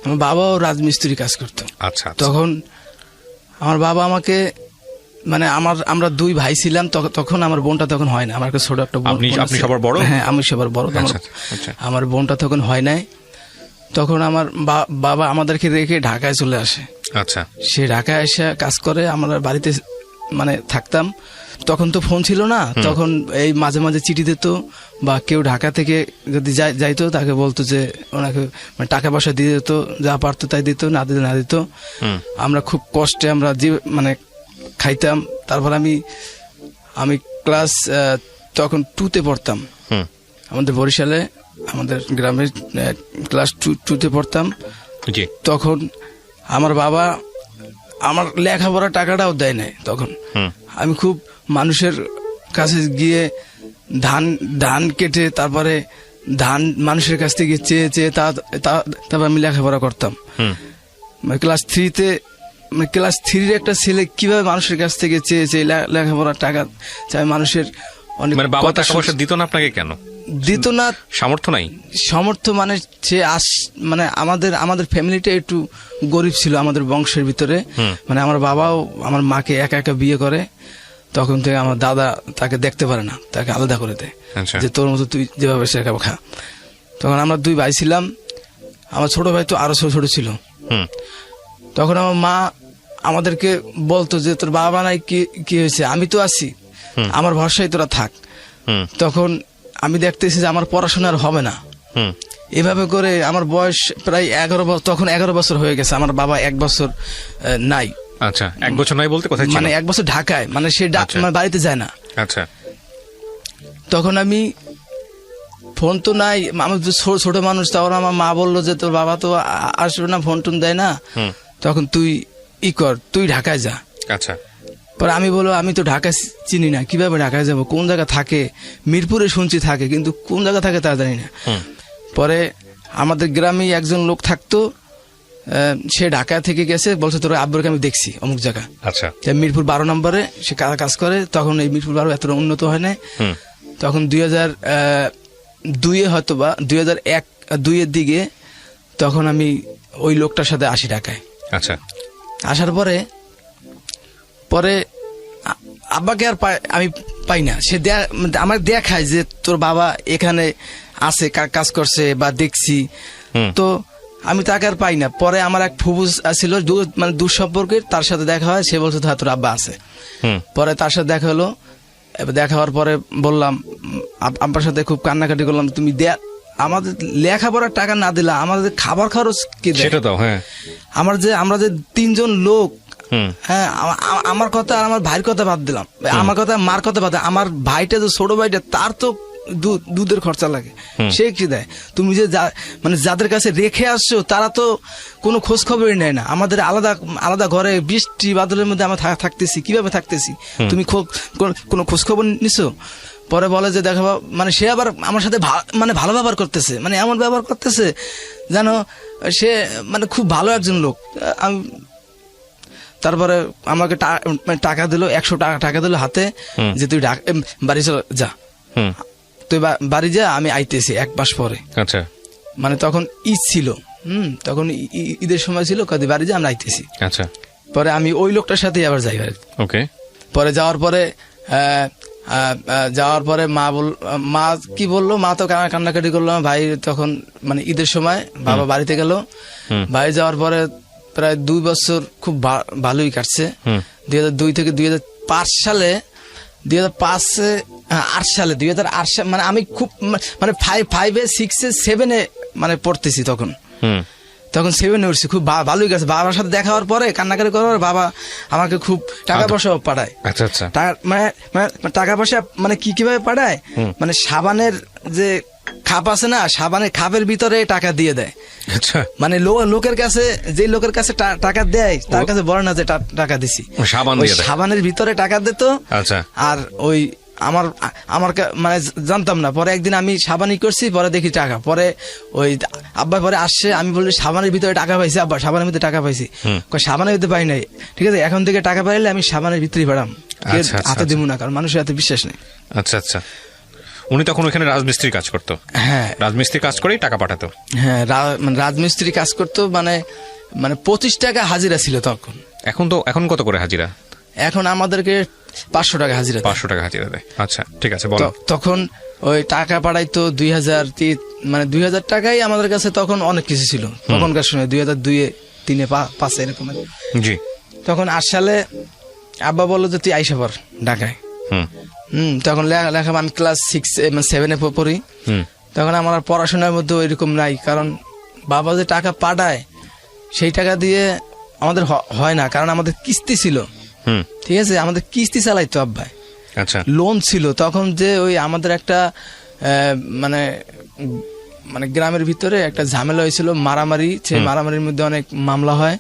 আমার বাবাও রাজমিস্ত্রি কাজ করতো। আচ্ছা। তখন আমার বাবা আমাকে মানে আমরা দুই ভাই ছিলাম, তখন আমার বোনটা তখন হয় না, আমার কাছে ছোট একটা বোন। আপনি সবার বড়? হ্যাঁ, আমি সবার বড়। আমার বোনটা তখন হয় নাই। তখন আমার বাবা আমাদেরকে রেখে ঢাকায় চলে আসে। আচ্ছা। সে ঢাকায় এসে কাজ করে, আমরা বাড়িতে মানে থাকতাম। তখন তো ফোন ছিল না, তখন এই মাঝে মাঝে চিঠি দিত, বা কেউ ঢাকা থেকে যদি যাইতো তাকে বলতো যে ওনাকে মানে টাকা পয়সা দিয়ে দিত, যা পারতো তাই দিত, না দিতে না দিত। আমরা খুব কষ্টে আমরা মানে খাইতাম। তারপর আমি ক্লাস তখন 2-তে পড়তাম, আমাদের বরিশালে, আমাদের গ্রামে ক্লাস 2-তে পড়তাম। তখন আমার বাবা আমার লেখাপড়ার টাকাটাও দেয় নাই। তখন আমি খুব মানুষের কাছে গিয়ে ধান কেটে, তারপরে ধান মানুষের কাছ থেকে চেয়ে তারপর আমি লেখাপড়া করতাম। ক্লাস 3-তে ক্লাস 3-র একটা ছেলে কিভাবে মানুষের কাছ থেকে চেয়ে লেখাপড়ার টাকা চাই, মানুষের অনেক টাকা পয়সা দিত না আপনাকে? কেন দিত না? সামর্থ্য নাই। সামর্থ্য মানে সে মানে আমাদের ফ্যামিলিটা একটু গরিব ছিল আমাদের বংশের ভিতরে। মানে আমার বাবাও আমার মাকে একা একা বিয়ে করে, তখন থেকে আমার দাদা তাকে দেখতে পারে না, তাকে আলাদা করে দেয়, যে তোর মতো তুই যেভাবে শেখা খা। তখন আমরা দুই ভাই ছিলাম, আমার ছোট ভাই তো আরো ছোট ছিল। তখন আমার মা আমাদেরকে বলতো যে তোর বাবা নাই, কি হয়েছে, আমি তো আছি, আমার ভরসায় তোরা থাক। তখন আমি দেখতেছি যে আমার পড়াশোনা আর হবে না। এভাবে করে আমার বয়স প্রায় 11 বছর, তখন 11 বছর হয়ে গেছে। আমার বাবা 1 বছর নাই। আচ্ছা, 1 বছর নাই বলতে কোথায় ছিল? মানে 1 বছর ঢাকায়, মানে সে বাড়িতে যায় না। আচ্ছা। তখন আমি ফোন তো নাই, আমার ছোট মানুষ, তখন আমার মা বললো যে তোর বাবা তো আসবে না, ফোন টোন দেয় না, তখন তুই কর, তুই ঢাকায় যা। আচ্ছা। পরে আমি বলবো আমি তো ঢাকা চিনি না, কিভাবে ঢাকায় যাব, কোন জায়গা থাকে, মিরপুরে শুনছি থাকে, কিন্তু কোন জায়গা থাকে তা জানি না। পরে আমাদের গ্রামে একজন লোক থাকতো, সে ঢাকা থেকে গেছে, বলছে তোর আব্বুরকে আমি দেখছি অমুক জায়গা। আচ্ছা। মিরপুর 12 নম্বরে সে কাজ করে। তখন এই মিরপুর 12 এত উন্নত হয় না। তখন 2002-এ হয়তো বা 2001-2-এর দিকে তখন আমি ওই লোকটার সাথে আসি ঢাকায়। আচ্ছা। আসার পরে আব্বাকে আর আমি পাই না। সে আমার দেখায় যে তোর বাবা এখানে আছে, কাজ করছে বা দেখছি, তো আমি তাকে আর পাই না। পরে আমার এক ফুবু ছিল, মানে দূর সম্পর্কের, তার সাথে দেখা হয়। সে বলছে তোর আব্বা আছে। পরে তার সাথে দেখা হলো। দেখা হওয়ার পরে বললাম, আব্বার সাথে খুব কান্নাকাটি করলাম, তুমি আমাদের লেখাপড়ার টাকা না দিলা, আমাদের খাবার খরচ কি দেয়? আমরা যে 3 জন লোক, হ্যাঁ, আমার কথা আর আমার ভাইয়ের কথা বাদ দিলাম, আমার কথা মার কথা বাদ, আমার ভাইটা যে ছোট ভাইটা, তার তো দুধের খরচা লাগে, সে কি দেয়? তুমি যে মানে যাদের কাছে রেখে আসছো তারা তো কোনো খোঁজ খবরই নেয় না। আমাদের আলাদা আলাদা ঘরে বৃষ্টি বাদলের মধ্যে আমরা থাকতেছি, কিভাবে থাকতেছি, তুমি কোনো খোঁজ খবর নিছো? পরে বলে যে দেখো, মানে সে আবার আমার সাথে মানে ভালো ব্যবহার করতেছে, মানে এমন ব্যবহার করতেছে যেন সে মানে খুব ভালো একজন লোক। তারপরে আমাকে টাকা দিল, 100 টাকা দিল হাতে, যে তুই বাড়ি চলে যা, তুই বাড়ি যা, আমি আইতেছি 1 মাস পরে। আচ্ছা। মানে তখন ঈদ ছিল, তখন ঈদের সময় ছিল, কদি বাড়ি যা, আমরা আইতেছি। আচ্ছা। পরে আমি ওই লোকটার সাথে আবার যাই। ওকে। পরে যাওয়ার পরে মা কি বললো, মা তো কান্নাকাটি করলো। ভাই তখন মানে ঈদের সময় বাবা বাড়িতে গেল। বাড়ি যাওয়ার পরে প্রায় 2 বছর খুব ভালোই কাটছে। 2002 থেকে 2005 সালে 2008 সালে মানে আমি খুব মানে 5-এ 6-এ 7-এ মানে পড়তেছি। তখন 7-এ উঠছি, খুব ভালোই গেছে। বাবার সাথে দেখা হওয়ার পরে কান্নাকাটি করার, বাবা আমাকে খুব টাকা পয়সা পাঠায়। আচ্ছা আচ্ছা। মানে টাকা পয়সা মানে কিভাবে পাঠায়, মানে সাবানের যে খাপ আছে না, সাবানের খাপের ভিতরে টাকা দিয়ে দেয়। আচ্ছা। মানে লোকের কাছে টাকা দেয়, তার কাছে বলে না যে টাকা দিছি, সাবানের ভিতরে টাকা দিত। আচ্ছা। আর ওই আমার মানে জানতাম না। পরে একদিন আমি সাবানি করছি, পরে দেখি টাকা। পরে ওই আব্বা পরে আসছে, আমি বলি সাবানের ভিতরে টাকা পাইছি। আব্বা, সাবানের ভিতরে টাকা পাইছি। সাবানের ভিতরে পাই নাই, ঠিক আছে, এখন থেকে টাকা পাইলে আমি সাবানের ভিতরেই পাঠাম, হাতে দিব না, কারণ মানুষের হাতে বিশ্বাস নেই। আচ্ছা আচ্ছা। উনি তখন ওখানে রাজমিস্ত্রি কাজ করতো? হ্যাঁ রাজমিস্ত্রি কাজ করেই টাকা পাঠাতো? হ্যাঁ, মানে রাজমিস্ত্রি কাজ করতো, মানে 25 টাকা হাজিরা ছিল তখন। এখন কত করে হাজিরা? এখন আমাদেরকে 500 টাকা হাজিরা দেয়। 500 টাকা হাজিরা দেয়। আচ্ছা, ঠিক আছে, বলো। তখন ওই টাকা পাঠাইতো 2000, মানে 2000 টাকাই আমাদের কাছে তখন অনেক কিছু ছিল তখনকার সময়। 2002, 3, 5 এরকম। জি। তখন 8 সালে আব্বা বললো যে তুই আইসা পর ঢাকায়। তখন লেখা আমি ক্লাস 7 পড়ি। তখন আমার আর পড়াশোনার মধ্যে ওইরকম নাই, কারণ বাবা যে টাকা পাঠায় সেই টাকা দিয়ে আমাদের হয় না, কারণ আমাদের কিস্তি ছিল। ঠিক আছে, আমাদের কিস্তি চালাইতো আব্বাই। আচ্ছা। লোন ছিল তখন, যে ওই আমাদের একটা মানে মানে গ্রামের ভিতরে একটা ঝামেলা হয়েছিল, মারামারি। সেই মারামারির মধ্যে অনেক মামলা হয়।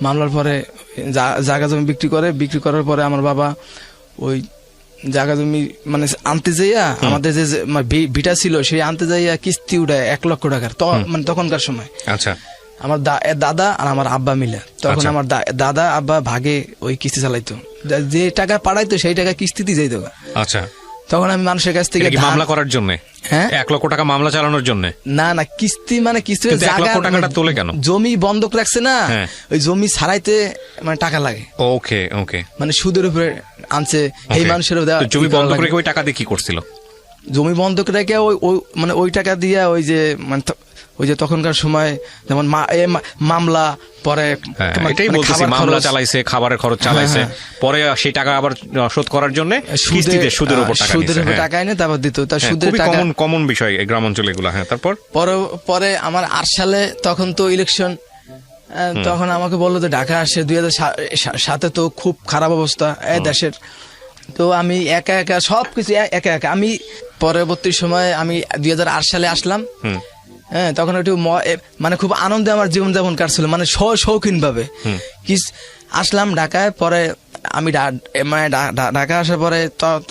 মামলার পরে জায়গা জমি বিক্রি করার পরে আমার বাবা ওই জায়গা জমি মানে আনতে যাইয়া, আমাদের যে ভিটা ছিল সেই আনতে যাইয়া কিস্তি উঠায় 1 লক্ষ টাকার, মানে তখনকার সময়। আচ্ছা। আমার দাদা আর আমার আব্বা মিলে তখন আমার দাদা আব্বা ভাগে ওই কিস্তি চালাইতো, যে টাকা পাঠাইতো সেই টাকা কিস্তিতে যাইতো। আচ্ছা। তখন আমি মানুষের কাছ থেকে মামলা করার জন্য, হ্যাঁ, 1 লক্ষ টাকা মামলা চালানোর জন্য? না, কিস্তি মানে কিস্তি 1 লক্ষ টাকাটা তোলে কেন? জমি বন্ধক রাখছে না, ওই জমি ছাড়াইতে মানে টাকা লাগে। ওকে ওকে, মানে সুদের উপরে আনছে এই মানুষের। জমি বন্ধক রেখে ওই টাকা দিয়ে কি করছিল? জমি বন্ধক রেখে মানে ওই টাকা দিয়ে ওই যে মানে ওই যে তখনকার সময় যেমন মামলা, পরে এটাই বলতেছি, মামলা চালাইছে, খাবারের খরচ চালাইছে, পরে সেই টাকা আবার শোধ করার জন্য সুদের উপর টাকা এনে তারপর দিত। তার সুদের টাকা কমন বিষয় গ্রাম অঞ্চলে এগুলো। হ্যাঁ, তারপর পরে আমার 8 সালে তখন তো ইলেকশন, তখন আমাকে বললো যে ঢাকা আসে। 2007 তো খুব খারাপ অবস্থা দেশের। তো আমি একা সবকিছু একা আমি পরবর্তী সময় আমি 2008 সালে আসলাম। হ্যাঁ, তখন একটু মানে খুব আনন্দে আমার জীবনযাপন কাটছিল, মানে শৌখিন ভাবে আসলাম ঢাকায়। পরে আমি মানে ঢাকা আসার পরে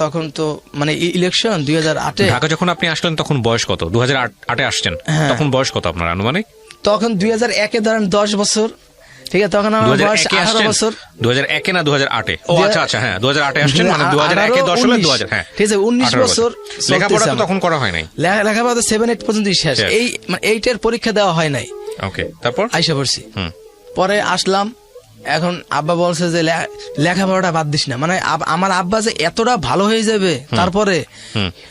তখন তো মানে ইলেকশন 2008-এ। ঢাকা যখন আপনি আসলেন তখন বয়স কত? 2008-এ আসছেন, তখন বয়স কত আপনার আনুমানিক? তখন 2001-এ ধরেন 10 বছর। ঠিক আছে, তখন আমার বয়স 18 বছর। 2001-এ না 2008-এ? ও আচ্ছা আচ্ছা, হ্যাঁ 2008-এ আসছেন, মানে 2001-এ 10 হলে 2000। হ্যাঁ, ঠিক আছে, 19 বছর। লেখাপড়া তো তখন করা হয় নাই? লেখাপড়া তো 7-8 পর্যন্ত শেষ। এই মানে 8-এর পরীক্ষা দেওয়া হয় নাই। ওকে, তারপর আইসা পড়ছি। পরে আসলাম। এখন আব্বা বলছে যে লেখাপড়াটা বাদ দিস না, মানে আমার আব্বা যে এতটা ভালো হয়ে যাবে তারপরে,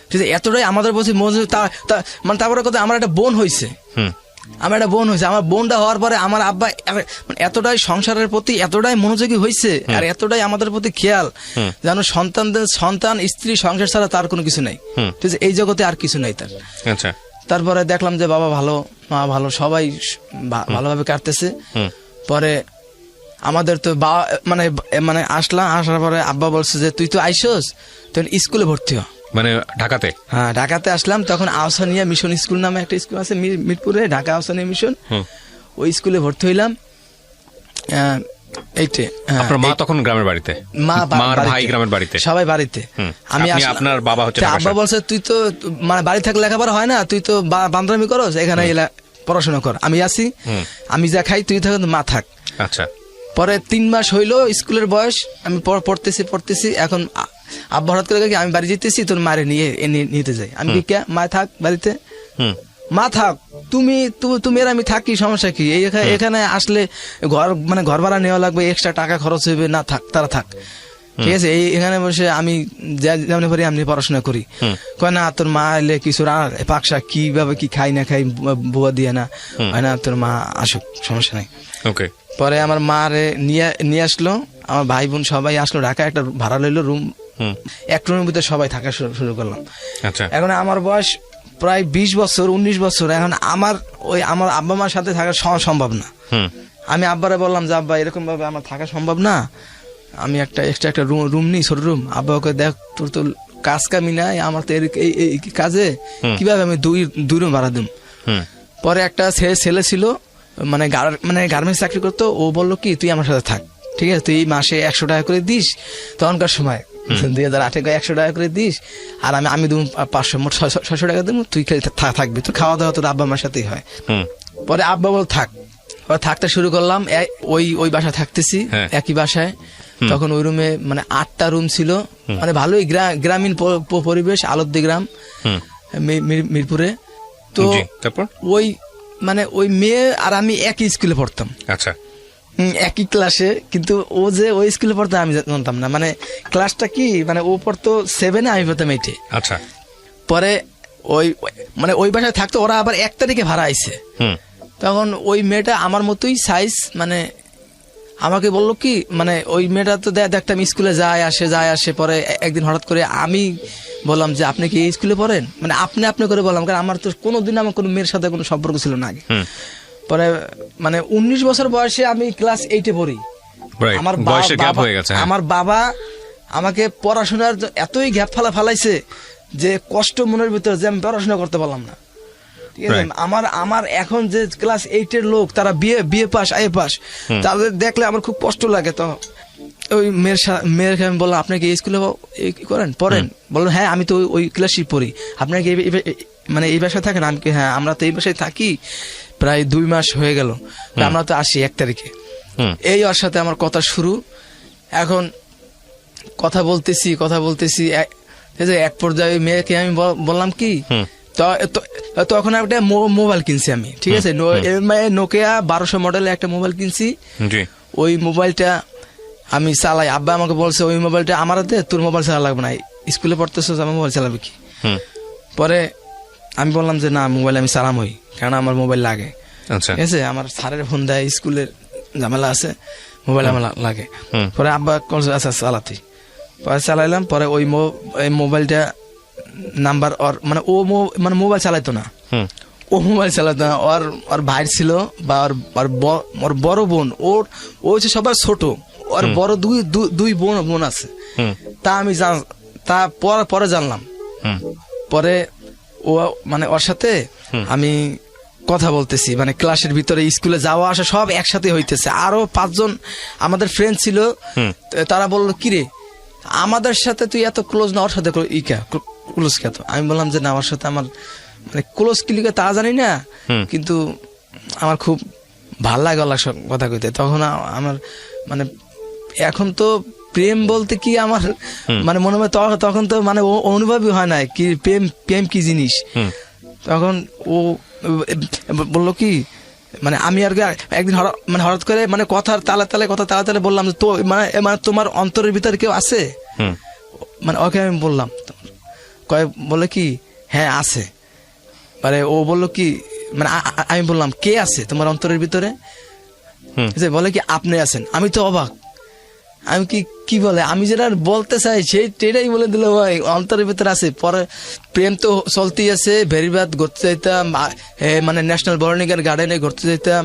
ঠিক আছে, এতটাই আমাদের প্রতি মানে তারপরে কথা আমার একটা বোন হয়েছে। আমার বোনটা হওয়ার পরে আমার আব্বা এতটাই সংসারের প্রতি এতটাই মনোযোগী হয়েছে, আর এতটাই আমাদের প্রতি খেয়াল, যেন সন্তান স্ত্রী সংসার ছাড়া তার কোনো কিছু নাই। ঠিক আছে, এই জগতে আর কিছু নাই তার। আচ্ছা। তারপরে দেখলাম যে বাবা ভালো, মা ভালো, সবাই ভালোভাবে কাটতেছে। পরে আমাদের তো মানে আসার পরে আব্বা বলছে যে তুই তো আইসোস, তুই স্কুলে ভর্তি হ। মানে ঢাকাতে? হ্যাঁ, ঢাকাতে আসলাম। তখন আহসানিয়া মিশন স্কুল নামে একটা স্কুল আছে মিরপুরে, ঢাকা আহসানিয়া মিশন। ওই স্কুলে ভর্তি হইলাম। আপনার মা তখন গ্রামের বাড়িতে? মার ভাই গ্রামের বাড়িতে? সবাই বাড়িতে। আপনার বাবা হচ্ছে? আব্বা বলছে তুই তো মানে বাড়ি থাকলে লেখাপড়া হয় না, তুই তো বান্দরামি করস, এখানে পড়াশোনা কর। আমি আসি, আমি যা খাই তুই থাক, মা থাক। আচ্ছা। পরে 3 মাস হইলো স্কুলের বয়স, আমি পড়তেছি। এখন আব্বা হঠাৎ করে আমি বাড়ি যেতেছি, তোর মারে নিতে যাই। আমি কি মা থাক বাড়িতে, মা থাক, তুমি আর আমি থাকি, সমস্যা কি? এখানে আসলে ঘর ভাড়া নেওয়া লাগবে, এক্সট্রা টাকা খরচ হবে না, থাক তারা থাক। ঠিক আছে, এখানে বসে আমি যেমন পারি আমি পড়াশোনা করি। কয় না, তোর মা এলে কিছু পাকশা কিভাবে কি খাই না খাই বুয়া দিয়ে না হয় না, তোর মা আসুক, সমস্যা নাই। ওকে। পরে আমার মা রে নিয়ে আসলো, আমার ভাই বোন সবাই আসলো, ঢাকা একটা ভাড়া লইলো রুম, এক রুমের ভিতরে সবাই থাকা শুরু করলাম। আচ্ছা। এখন আমার বয়স প্রায় 20 বছর, 19 বছর। এখন আমার আব্বা মার সাথে থাকা সম্ভব না। আমি আব্বারে বললাম যে আব্বা এরকম ভাবে আমার থাকা সম্ভব না, আমি একটা এক্সট্রা একটা রুম নিই, ছোট রুম। আব্বা ওকে দেখ, তোর তো কাজ কামি নাই, আমার তো এই কাজে কিভাবে আমি দুই রুম ভাড়া দিম। পরে একটা ছেলে ছিল, মানে গার্মেন্টস চাকরি করতো, ও বললো কি তুই আমার সাথে থাক, ঠিক আছে, তুই মাসে 100 টাকা করে দিস, তখনকার সময় 2008-এ 100 টাকা করে দিস, আর আমি দেবো 500, মোট 600 টাকা দেবো, তুই থাকবি, তুই খাওয়া দাওয়া তোর আব্বা আমার সাথেই হয়। পরে আব্বা বল থাক, থাকতে শুরু করলাম। ওই বাসা থাকতেছি, একই বাসায়। তখন ওই রুমে মানে 8টা রুম ছিল, মানে ভালোই গ্রামীণ পরিবেশ, আলোদ্দি গ্রাম। মিরপুরে। তো তারপর ওই মানে ওই মেয়ে আর আমি একই স্কুলে পড়তাম। আচ্ছা, একই ক্লাসে, কিন্তু ও যে ওই স্কুলে পড়তো আমি জানতাম না। মানে ক্লাসটা কি, মানে ও পড়তো 7-এ, আমি পড়তাম 8-এ। আচ্ছা, পরে ওই মানে ওই বাসায় থাকতো, ওরা আবার 1 তারিখে ভাড়া আইছে। তখন ওই মেয়েটা আমার মতোই সাইজ, মানে আমাকে বললো কি, মানে ওই মেয়েটা তো দেখতাম স্কুলে যায় আসে। পরে একদিন হঠাৎ করে আমি বললাম যে আপনি কি এই স্কুলে পড়েন, মানে আপনি করে বললাম, কারণ আমার তো কোনোদিন আমার কোনো মেয়ের সাথে কোনো সম্পর্ক ছিল না আগে। পরে মানে 19 বছর বয়সে আমি ক্লাস 8-এ পড়ি। আমার বাবা আমাকে পড়াশোনার এতই গ্যাপ ফালাইছে যে কষ্ট মনের ভিতরে, যে আমি পড়াশোনা করতে পারলাম না। ঠিক আছে, আমার এখন যে ক্লাস 8-এর লোক, তারা বিএ পাস, আইএ পাস, তাদের দেখলে আমার খুব কষ্ট লাগে। তো ওই মেয়ের আমি বললাম, আপনি কি এই স্কুলে পড়েন? বললেন হ্যাঁ, আমি তো ওই ক্লাসই পড়ি। আপনার কি মানে এই বাসায় থাকেন? আমি কি হ্যাঁ, আমরা তো এই বাসায় থাকি প্রায় 2 মাস হয়ে গেল, আমরা তো আসি 1 তারিখে। এই ওর সাথে আমার কথা শুরু। এখন কথা বলতেছি এক পর্যায়ে মেয়েকে আমি বললাম কি, তখন একটা মোবাইল কিনছি আমি, ঠিক আছে, নোকিয়া 1200 মডেলের একটা মোবাইল কিনছি। ওই মোবাইলটা আমি চালাই। আব্বা আমাকে বলছে ওই মোবাইলটা আমার হাতে, তোর মোবাইল চালা লাগবে না, স্কুলে পড়তেছ, আমার মোবাইল চালাবে কি? পরে আমি বললাম যে না, মোবাইল আমি চালামই, কারণ আমার মোবাইল লাগে। ঠিক আছে, আমার স্যারের ফোন দেয়, স্কুলের ঝামেলা আছে, মোবাইল আমার লাগে। পরে আব্বা বলছে আচ্ছা চালাতে। পরে চালাইলাম। পরে ওই মোবাইলটা নাম্বার ওর, মানে ও মানে মোবাইল চালাইতো না, ওর ভাই ছিল, বা ওর বড় বোন, ও হচ্ছে সবার ছোট, ওর বড় দুই বোন আছে। তা আমি পরে জানলাম। পরে ও মানে ওর সাথে আমি কথা বলতেছি, মানে ক্লাসের ভিতরে, স্কুলে যাওয়া আসা সব একসাথে হইতেছে। আরো 5 জন আমাদের ফ্রেন্ড ছিল, তারা বললো কিরে আমাদের সাথে তুই এত ক্লোজ না, ওর সাথে ক্লোজ কে? আমি বললাম যে না, ওর সাথে আমার মানে ক্লোজ কিলিকে তা জানি না, কিন্তু আমার খুব ভাল লাগে ওর কথা কইতে। তখন আমার মানে এখন তো প্রেম বলতে কি আমার মানে মনে হয়, তখন তো মানে অনুভবই হয় না কি প্রেম কি জিনিস। তখন ও বললো কি, মানে আমি আর একদিন মানে হঠাৎ করে মানে কথার তালে বললাম তো, মানে তোমার অন্তরের ভিতরে কেউ আছে? মানে ওকে আমি বললাম, বলে কি হ্যাঁ আছে। মানে ও বললো কি, মানে আমি বললাম কে আছে তোমার অন্তরের ভিতরে? বলে কি আপনি আছেন। আমি তো অবাক, আমি কি বলে, আমি যেটা বলতে চাই সেটাই বলে দিল, ভাই অন্তরের ভিতরে আছে। পরে প্রেম তো চলতেই আছে, ভেরিবাদ ঘুরতে যাইতাম, মানে ন্যাশনাল বোটানিক্যাল গার্ডেনে ঘুরতে যাইতাম।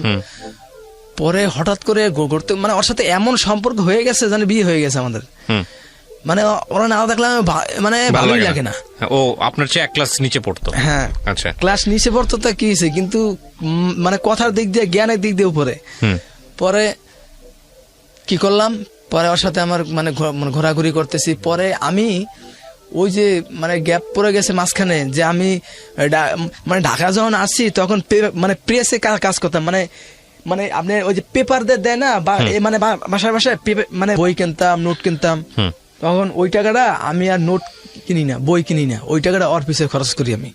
পরে হঠাৎ করে ঘুরতে, মানে ওর সাথে এমন সম্পর্ক হয়ে গেছে, জানে বিয়ে হয়ে গেছে আমাদের। মানে ওরা না দেখলে মানে ভালোই লাগে না। ও আপনার চেয়ে 1 ক্লাস নিচে পড়তো? হ্যাঁ, আচ্ছা, ক্লাস নিচে পড়তো, তা কি হয়েছে, কিন্তু মানে কথার দিক দিয়ে, জ্ঞানের দিক দিয়ে উপরে। পরে কি করলাম, পরে ওর সাথে আমার মানে ঘোরাঘুরি করতেছি। পরে আমি ওই যে মানে গ্যাপ পড়ে গেছে মাঝখানে, যে আমি মানে ঢাকা যখন আসছি তখন মানে প্রেসে কাজ করতাম, মানে আপনি ওই যে পেপার দেয় না, মানে বাসায় মানে বই কিনতাম, নোট কিনতাম। তখন ওই টাকাটা আমি আর নোট কিনি না, বই কিনি না, ওই টাকাটা ওর পিছিয়ে খরচ করি আমি।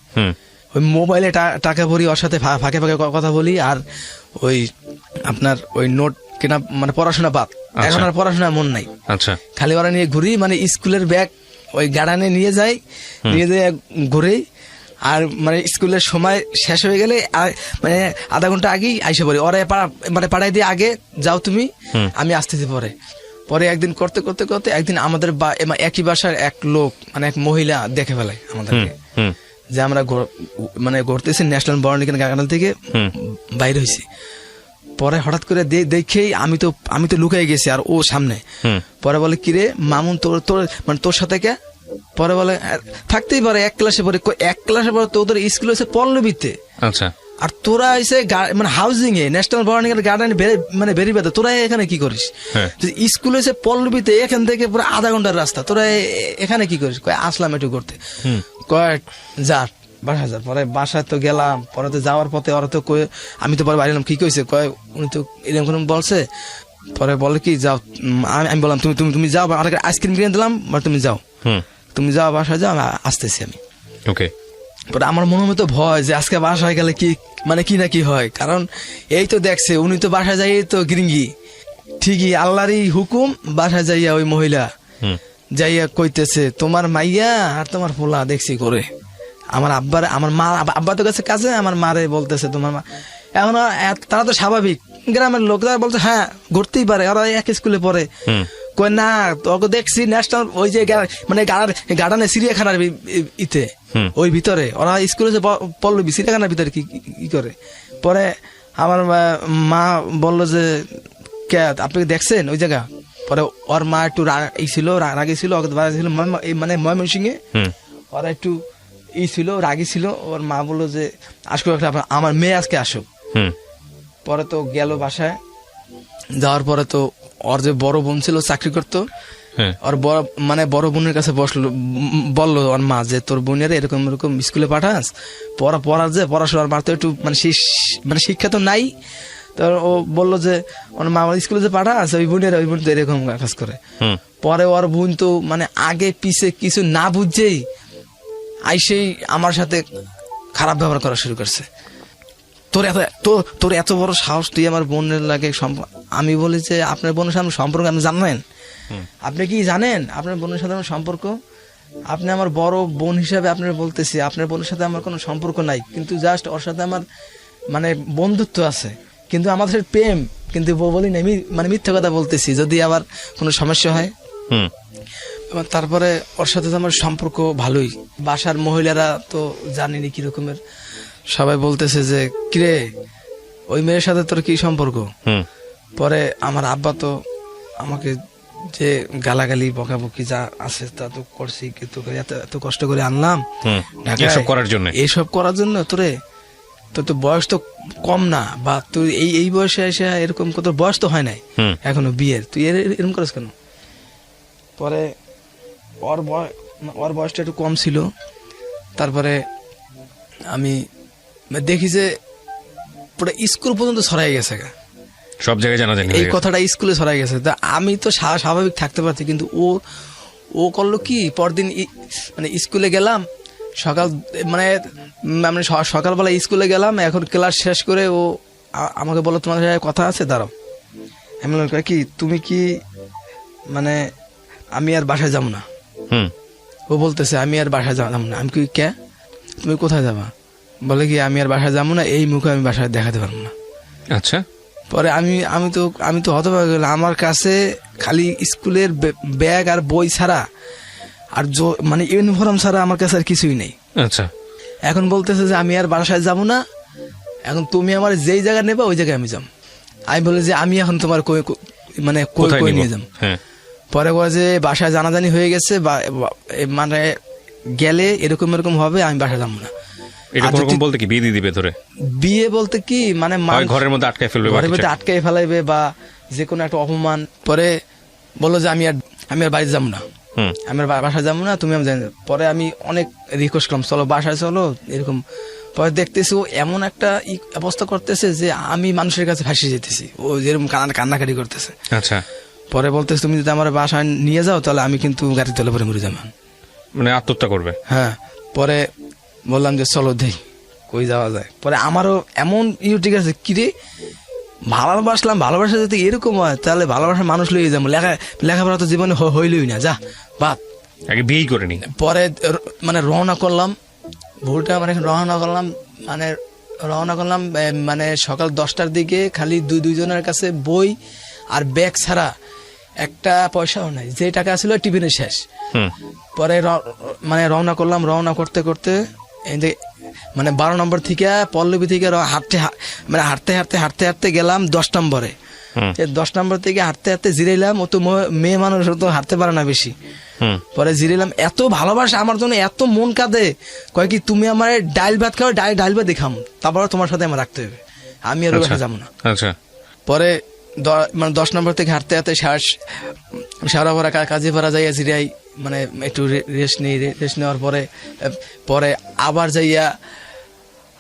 ওই মোবাইলে টাকা ভরি, ওর সাথে ফাঁকে কথা বলি, আর ওই আপনার ওই নোট কেনা, মানে পড়াশোনা বাদ। এখন আর পড়াশোনার মন নাই, খালি ওরা নিয়ে ঘুরি, মানে স্কুলের ব্যাগ ওই গাড়ানে নিয়ে যাই ঘুরে। আর মানে স্কুলের সময় শেষ হয়ে গেলে মানে আধা ঘন্টা আগেই আইসে পড়ি, ওরা মানে পাঠাই দিয়ে আগে যাও তুমি, আমি আসতেছি। পরে একদিন করতে একদিন আমাদের একই বাসার এক লোক, মানে এক মহিলা দেখে ফেলায় আমাদেরকে, যে আমরা মানে ঘুরতেছি ন্যাশনাল বোটানিক্যাল গার্ডেন থেকে বাইরে হয়েছি। পরে হঠাৎ করে দেখেই আমি তো লুকাই গেছি, আর ও সামনে। পরে বলে কিরে মামুন, তোর মানে তোর সাথে কে? পরে বলে থাকতেই পারে, 1 ক্লাসে পরে তোদের স্কুল হয়েছে পল্লবীতে, আচ্ছা, আর তোরা এসে মানে housing a national botanical garden মানে বেরিয়ে, তোরা এখানে কি করিস? স্কুল হয়েছে পল্লবীতে, এখান থেকে পুরো আধা ঘন্টার রাস্তা, তোরা এখানে কি করিস? আসলাম একটু করতে, পরে বাসায় তো গেলাম। পরে তো যাওয়ার পথে ওরা তো আমি তো পরে বাড়িলাম, কি কইছে, উনি তো এরকম বলছে। পরে বলে কি যাও, আমি বললাম তুমি যাও, আইসক্রিম কিনে দিলাম, তুমি যাও বাসায় যাও, আসতেছি আমি। ওকে, পরে আমার মনের মতো ভয় যে আজকে বাসায় গেলে কি মানে কি না কি হয়, কারণ এই তো দেখছে উনি তো বাসায় যাই তো গৃঙ্গি ঠিকই আল্লাহরই হুকুম, বাসায় যাইয়া ওই মহিলা যাইয়া কইতেছে তোমার মাইয়া আর তোমার পোলা দেখছি করে। আমার আব্বার আমার মা আব্বা তো গেছে কাছে, আমার মারে বলতেছে তোমার মা। এখন তারা তো স্বাভাবিক গ্রামের লোক, তারা বলছে হ্যাঁ ঘুরতেই পারে, ওরা এক স্কুলে পড়ে। কই না তোকে দেখছি ন্যাশনাল ওই যে মানে গার্ডেনে চিড়িয়াখানার ইতে ওই ভিতরে ওরা স্কুলে যে পড়লো চিড়িয়াখানার ভিতরে কি করে। পরে আমার মা বললো যে কে আপনি দেখছেন ওই জায়গা। পরে ওর মা একটু ছিল রাগি ছিল, মানে ময়মনসিংহে ওরা একটু ছিল রাগি ছিল। ওর মা বললো যে আসো আমার মেয়ে আজকে আসো। পরে তো গেল বাসায়, যাওয়ার পরে তো ওর যে বড় বোন ছিল চাকরি করতো, ওর মানে বড় বোনের কাছে বললো ওর মা যে তোর বোনের এরকম এরকম স্কুলে পাঠাস, পড়ার যে পড়াশোনার মার তো একটু মানে শিক্ষা তো নাই। তো ও বললো যে ওর মা স্কুলে যে পাঠাস ওই বোন তো এরকম কাজ করে। পরে ওর বোন তো মানে আগে পিছে কিছু না বুঝছেই আইসেই আমার সাথে খারাপ ব্যবহার করা শুরু করছে। তোর এত বড় সাহস, তুই আমার বোনের লাগে। আমি বলি যে আপনার বোনের সাথে সম্পর্ক আপনি জানেন? আপনি কি জানেন আপনার বোনের সাথে আমার সম্পর্ক? আপনি আমার বড় বোন হিসাবে আপনার বলতেছি, আপনার বোনের সাথে আমার কোনো সম্পর্ক নাই, কিন্তু জাস্ট ওর সাথে আমার মানে বন্ধুত্ব আছে, কিন্তু আমাদের প্রেম কিন্তু বলি না, মানে মিথ্যা কথা বলতেছি যদি আবার কোনো সমস্যা হয়। তারপরে ওর সাথে তো আমার সম্পর্ক ভালোই। বাসার মহিলারা তো জানেনি কিরকমের, সবাই বলতেছে যে কিরে ওই মেয়ের সাথে তোর কি সম্পর্ক। পরে আমার আব্বা তো আমাকে যে গালাগালি বকাবকি যা আছে তা তো করছি, কিন্তু এত কষ্ট করে আনলাম এইসব করার জন্য তোরে, তোর তো বয়স তো কম না, বা তুই এই বয়সে এসে এরকম তোর বয়স তো হয় নাই এখনো বিয়ের, তুই এরকম করিস কেন। পরে ওর বয়সটা একটু কম ছিল। তারপরে আমি দেখি যে পুরো স্কুল পর্যন্ত ছড়াই গেছে, সব জায়গায় জানা যায় এই কথাটা স্কুলে ছড়াই গেছে। তা আমি তো স্বাভাবিক থাকতে পারছি, কিন্তু ও করলো কি পরদিন মানে স্কুলে গেলাম সকালবেলা স্কুলে গেলাম, এখন ক্লাস শেষ করে ও আমাকে বললো তোমার সাথে কথা আছে দাঁড়াও। আমি বললাম কি তুমি কি মানে আমি আর বাসায় যাবো না। ও বলতেছে আমি আর বাসায় যাবো না। আমি কি কে তুমি কোথায় যাবা? বলে কি আমি আর বাসায় যাবো না, এই মুখে আমি বাসায় দেখাতে পারবো না। আচ্ছা। পরে আমি তো হতবাক হলাম, আমার কাছে খালি স্কুলের ব্যাগ আর বই ছাড়া আর মানে ইউনিফর্ম ছাড়া আমার কাছে আর কিছুই নেই। আচ্ছা। এখন বলতেছে যে আমি আর বাসায় যাবো না, এখন তুমি আমার যেই জায়গা নেবা ওই জায়গায় আমি যাবো। আমি বলি যে আমি এখন তোমার মানে কই নিয়ে যাবো। পরে বলে যে বাসায় জানাজানি হয়ে গেছে, মানে গেলে এরকম হবে, আমি বাসায় যাবো না। বলতে কি বিয়ে দিয়ে দিবে ধরে? বিয়ে বলতে কি মানে ঘরের মধ্যে আটকায় ফেলবে, ঘরের মধ্যে আটকায় ফেলাইবে বা যে কোনো একটা অপমান। পরে বললো যে আমি আর বাড়িতে যাবো না, আমি আর বাসায় যাবো না, তুমি আমি জানি। পরে আমি অনেক রিকোয়েস্ট করলাম চলো বাসায় চলো এরকম। পরে দেখতেছি ও এমন একটা অবস্থা করতেছে যে আমি মানুষের কাছে ফাঁসিয়ে যেতেছি, ও যেরকম কান্নাকাটি করতেছে। আচ্ছা। পরে বলতেছে তুমি যদি আমার বাসায় নিয়ে যাও তাহলে আমি কিন্তু গাড়ি তলে পরে মরে যাবো, মানে আত্মহত্যা করবে। হ্যাঁ। পরে বললাম যে চলো দেখ কই যাওয়া যায়। পরে আমারও এমন ঠিক আছে কিরে ভালোবাসা যদি এরকম হয় তাহলে ভালোবাসার মানুষ লইয়ে যাবো, লেখাপড়া তো জীবনে হইলই না, যা বাদ, আগে বিয়ে করে নি। পরে মানে রওনা করলাম ভোরটা, মানে রওনা করলাম মানে সকাল 10টার দিকে। খালি দুইজনের কাছে বই আর ব্যাগ ছাড়া একটা পয়সাও নাই, যে টাকা ছিল টিফিনের শেষ। পরে মানে রওনা করলাম, রওনা করতে করতে মানে 12 নম্বর থেকে পল্লবী থেকে হাঁটতে গেলাম 10 নম্বরে। 10 নম্বর থেকে হাঁটতে জিরাইলাম। ও তো মেয়ে মানুষ তো হাঁটতে পারে না বেশি। পরে জিরাইলাম, এত ভালোবাসা আমার জন্য, এত মন কাঁদে, কয় কি তুমি আমার ডাইল ভাত খাও, ডাইল ভাত দেখাম, তারপরে তোমার সাথে আমার রাখতে হবে, আমি আর বাসা যাবো না। পরে মানে 10 নম্বর থেকে হাঁটতে সারা ভরা কাজে ভরা যাইয়া জিরাই, মানে একটু রেস্ট নেওয়ার পরে আবার যাইয়া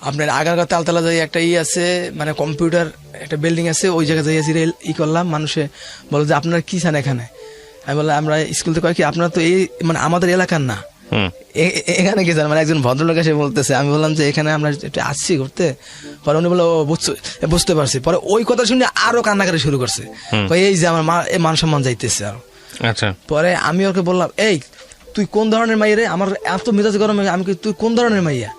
আপনার আগারগাঁ তালতলা যাই একটা আছে, মানে কম্পিউটার একটা বিল্ডিং আছে, ওই জায়গায় যাইয়া জিরাই করলাম। মানুষে বলে যে আপনারা কি চান এখানে? আমি বললাম আমরা স্কুল থেকে কয় কি আপনারা তো এই মানে আমাদের এলাকার না, এখানে কি স্যার, মানে একজন ভদ্রলোক এসে বলতেছে, আমি বললাম যে এখানে আমরা একটু আসছি ঘুরতে। পরে উনি বললো বুঝতে পারছি। পরে ওই কথা শুনে আরো কান্নাকাটি শুরু করছে, এই যে আমার মান সম্মান যাইতেছে আরো। আচ্ছা, পরে আমি ওকে বললাম, এই তুই কোন ধরনের মাইয়া রে? আমার এত মেজাজ গরম। আমি তুই কোন ধরনের মাইয়া?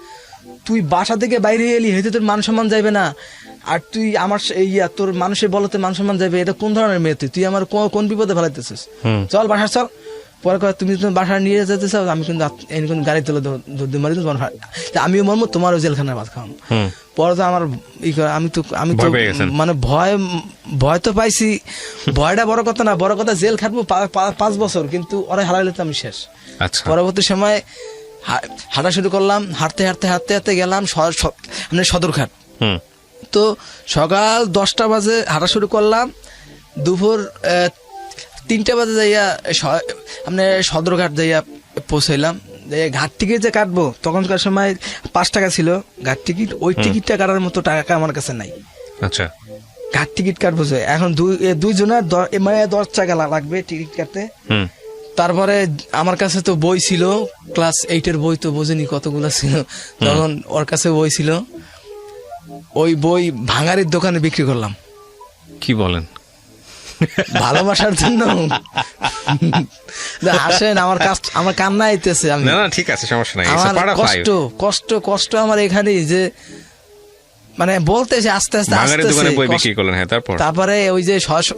তুই বাসা থেকে বাইরে এলি, হেঁটে তোর মান সম্মান যাইবে না? আর তুই আমার তোর মানুষের বলতে মান সম্মান যাবে? এটা কোন ধরনের মেয়ে? তুই আমার কোন বিপদে ফেলাইতেছিস? চল বাসা চল। পরে তুমি বাসা নিয়ে যেতে চাও, আমি কিন্তু গাড়ি তুলে মারি, আমিও মরবো, তোমারও জেলখানার ভাত খাওয়াম। পরে তো আমার আমি তো মানে ভয় তো পাইছি। ভয়টা বড় কথা না, বড় কথা জেল খাটবো 5 বছর, কিন্তু ওরা হারাইলে তো আমি শেষ। পরবর্তী সময় হাঁটা শুরু করলাম, হাঁটতে হাঁটতে হাঁটতে হাঁটতে গেলাম মানে সদরঘাট। তো সকাল 10টা বাজে হাঁটা শুরু করলাম, দুপুর 3টা বাজে যাইয়া মানে সদরঘাট যাইয়া পৌঁছাইলাম। ঘাট টিকিট যে কাটবো, তখনকার সময় 5 টাকা ছিল ঘাট টিকিট। ওই টিকিটটা কাটার মতো টাকা আমার কাছে নাই। আচ্ছা, ঘাট টিকিট কাটবো যে এখন দুইজনের মানে 10 টাকা লাগবে টিকিট কাটতে। তারপরে আমার কাছে তো বই ছিল, ক্লাস 8-এর বই, তো বোঝেনি কতগুলো ছিল তখন। ওর কাছে বই ছিল, ওই বই ভাঙারির দোকানে বিক্রি করলাম। কি বলেন? ভালোবাসার জন্য? আসেন, আমার কান্না আইতেছে। আমি ঠিক আছে, সমস্যা নাই। আমার কষ্ট আমার এখানেই, যে মানে বলতেছে আস্তে আস্তে তারপরে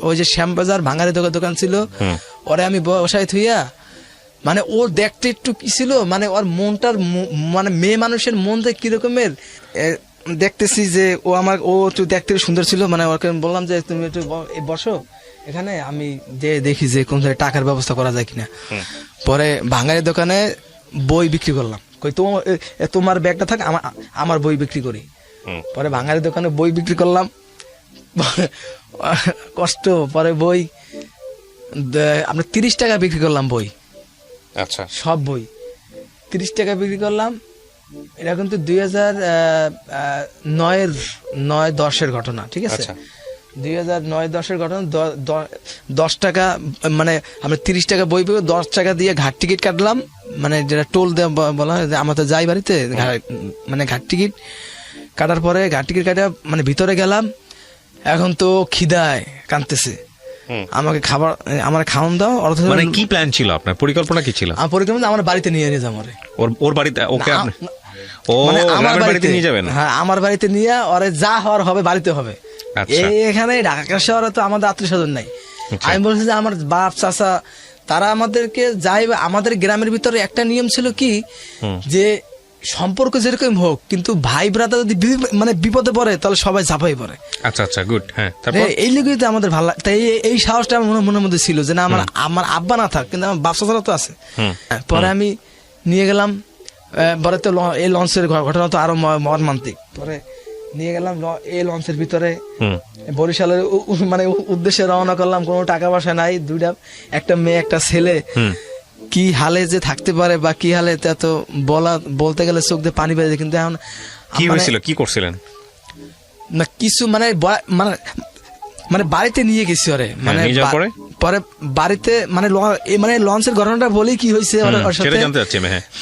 ওই যে শ্যামবাজার ভাঙারি দোকান ছিল, ওরে আমি বসাই থুইয়া, মানে ও দেখতে একটু কি ছিল, মানে ওর মনটার মানে মেয়ে মানুষের মনটা কিরকমের দেখতেছি, যে ও একটু দেখতে সুন্দর ছিল। মানে ওকে বললাম যে তুমি একটু বসো এখানে, আমি যে দেখি যে কোন টাকার ব্যবস্থা করা যায় কিনা। পরে ভাঙারি দোকানে বই বিক্রি করলাম, তোমার ব্যাগটা থাক, আমার বই বিক্রি করি। পরে ভাঙারি দোকানে বই বিক্রি করলাম, কষ্ট। পরে বই আমরা 30 টাকা বিক্রি করলাম বই। আচ্ছা, সব বই 30 টাকা বিক্রি করলাম। এটা কিন্তু 2009-10-এর ঘটনা, ঠিক আছে? 2009-10-এর ঘটনা। 10 টাকা মানে আমরা 30 টাকা বই পেয়ে 10 টাকা দিয়ে ঘাট টিকিট কাটলাম, মানে যেটা টোল দেওয়া বলা হয়, আমরা তো যাই বাড়িতে, মানে ঘাট টিকিট কাটার পরে ঘাট টিকিট কাটা মানে ভিতরে গেলাম। এখন তো খিদায় কাঁদতেছে, আমাকে আমার খাওয়ান দাও। মানে কি প্ল্যান ছিল আপনার? পরিকল্পনা কি ছিল? আমার পরিকল্পনা আমার বাড়িতে নিয়ে যাবো, ওর বাড়িতে। ওকে আমার বাড়িতে নিয়ে যাবেন? হ্যাঁ, আমার বাড়িতে নিয়ে ওরে যা হওয়ার হবে বাড়িতে হবে। এখানে ঢাকা শহরে তো আমাদের আত্মীয় স্বজন নাই। আমি বলছি যে আমার বাপ চাচা তারা আমাদেরকে যাই, আমাদের গ্রামের ভিতরে একটা নিয়ম ছিল কি, যে সম্পর্ক যেরকম হোক, কিন্তু ভাই ব্রাদার যদি মানে বিপদে পড়ে তাহলে সবাই ঝাঁপাই পড়ে। আচ্ছা আচ্ছা, গুড। হ্যাঁ, এই লিগেই তো আমাদের ভালো লাগে। তাই এই সাহসটা আমার মনের মধ্যে ছিল, যে না আমার আব্বা না থাক, কিন্তু আমার বাপ চাচারা তো আছে। পরে আমি নিয়ে গেলাম, পরে তো এই লঞ্চের ঘটনা তো আরো মর্মান্তিক। পরে নিয়ে গেলাম এই লঞ্চের ভিতরে, বরিশালের মানে উদ্দেশ্যে রওনা করলাম। কোনো টাকা পয়সা নাই, একটা মেয়ে একটা ছেলে, কি হালে যে থাকতে পারে বা কি হালে তো বলতে গেলে চোখ দিয়ে পানি বেরিয়ে। কিন্তু এখন কি হয়েছিল, কি করছিলেন? না কিছু মানে মানে বাড়িতে নিয়ে গেছি ওরে, মানে পরে বাড়িতে মানে লঞ্চের ঘটনাটা বলেই কি হয়েছে ওর সাথে।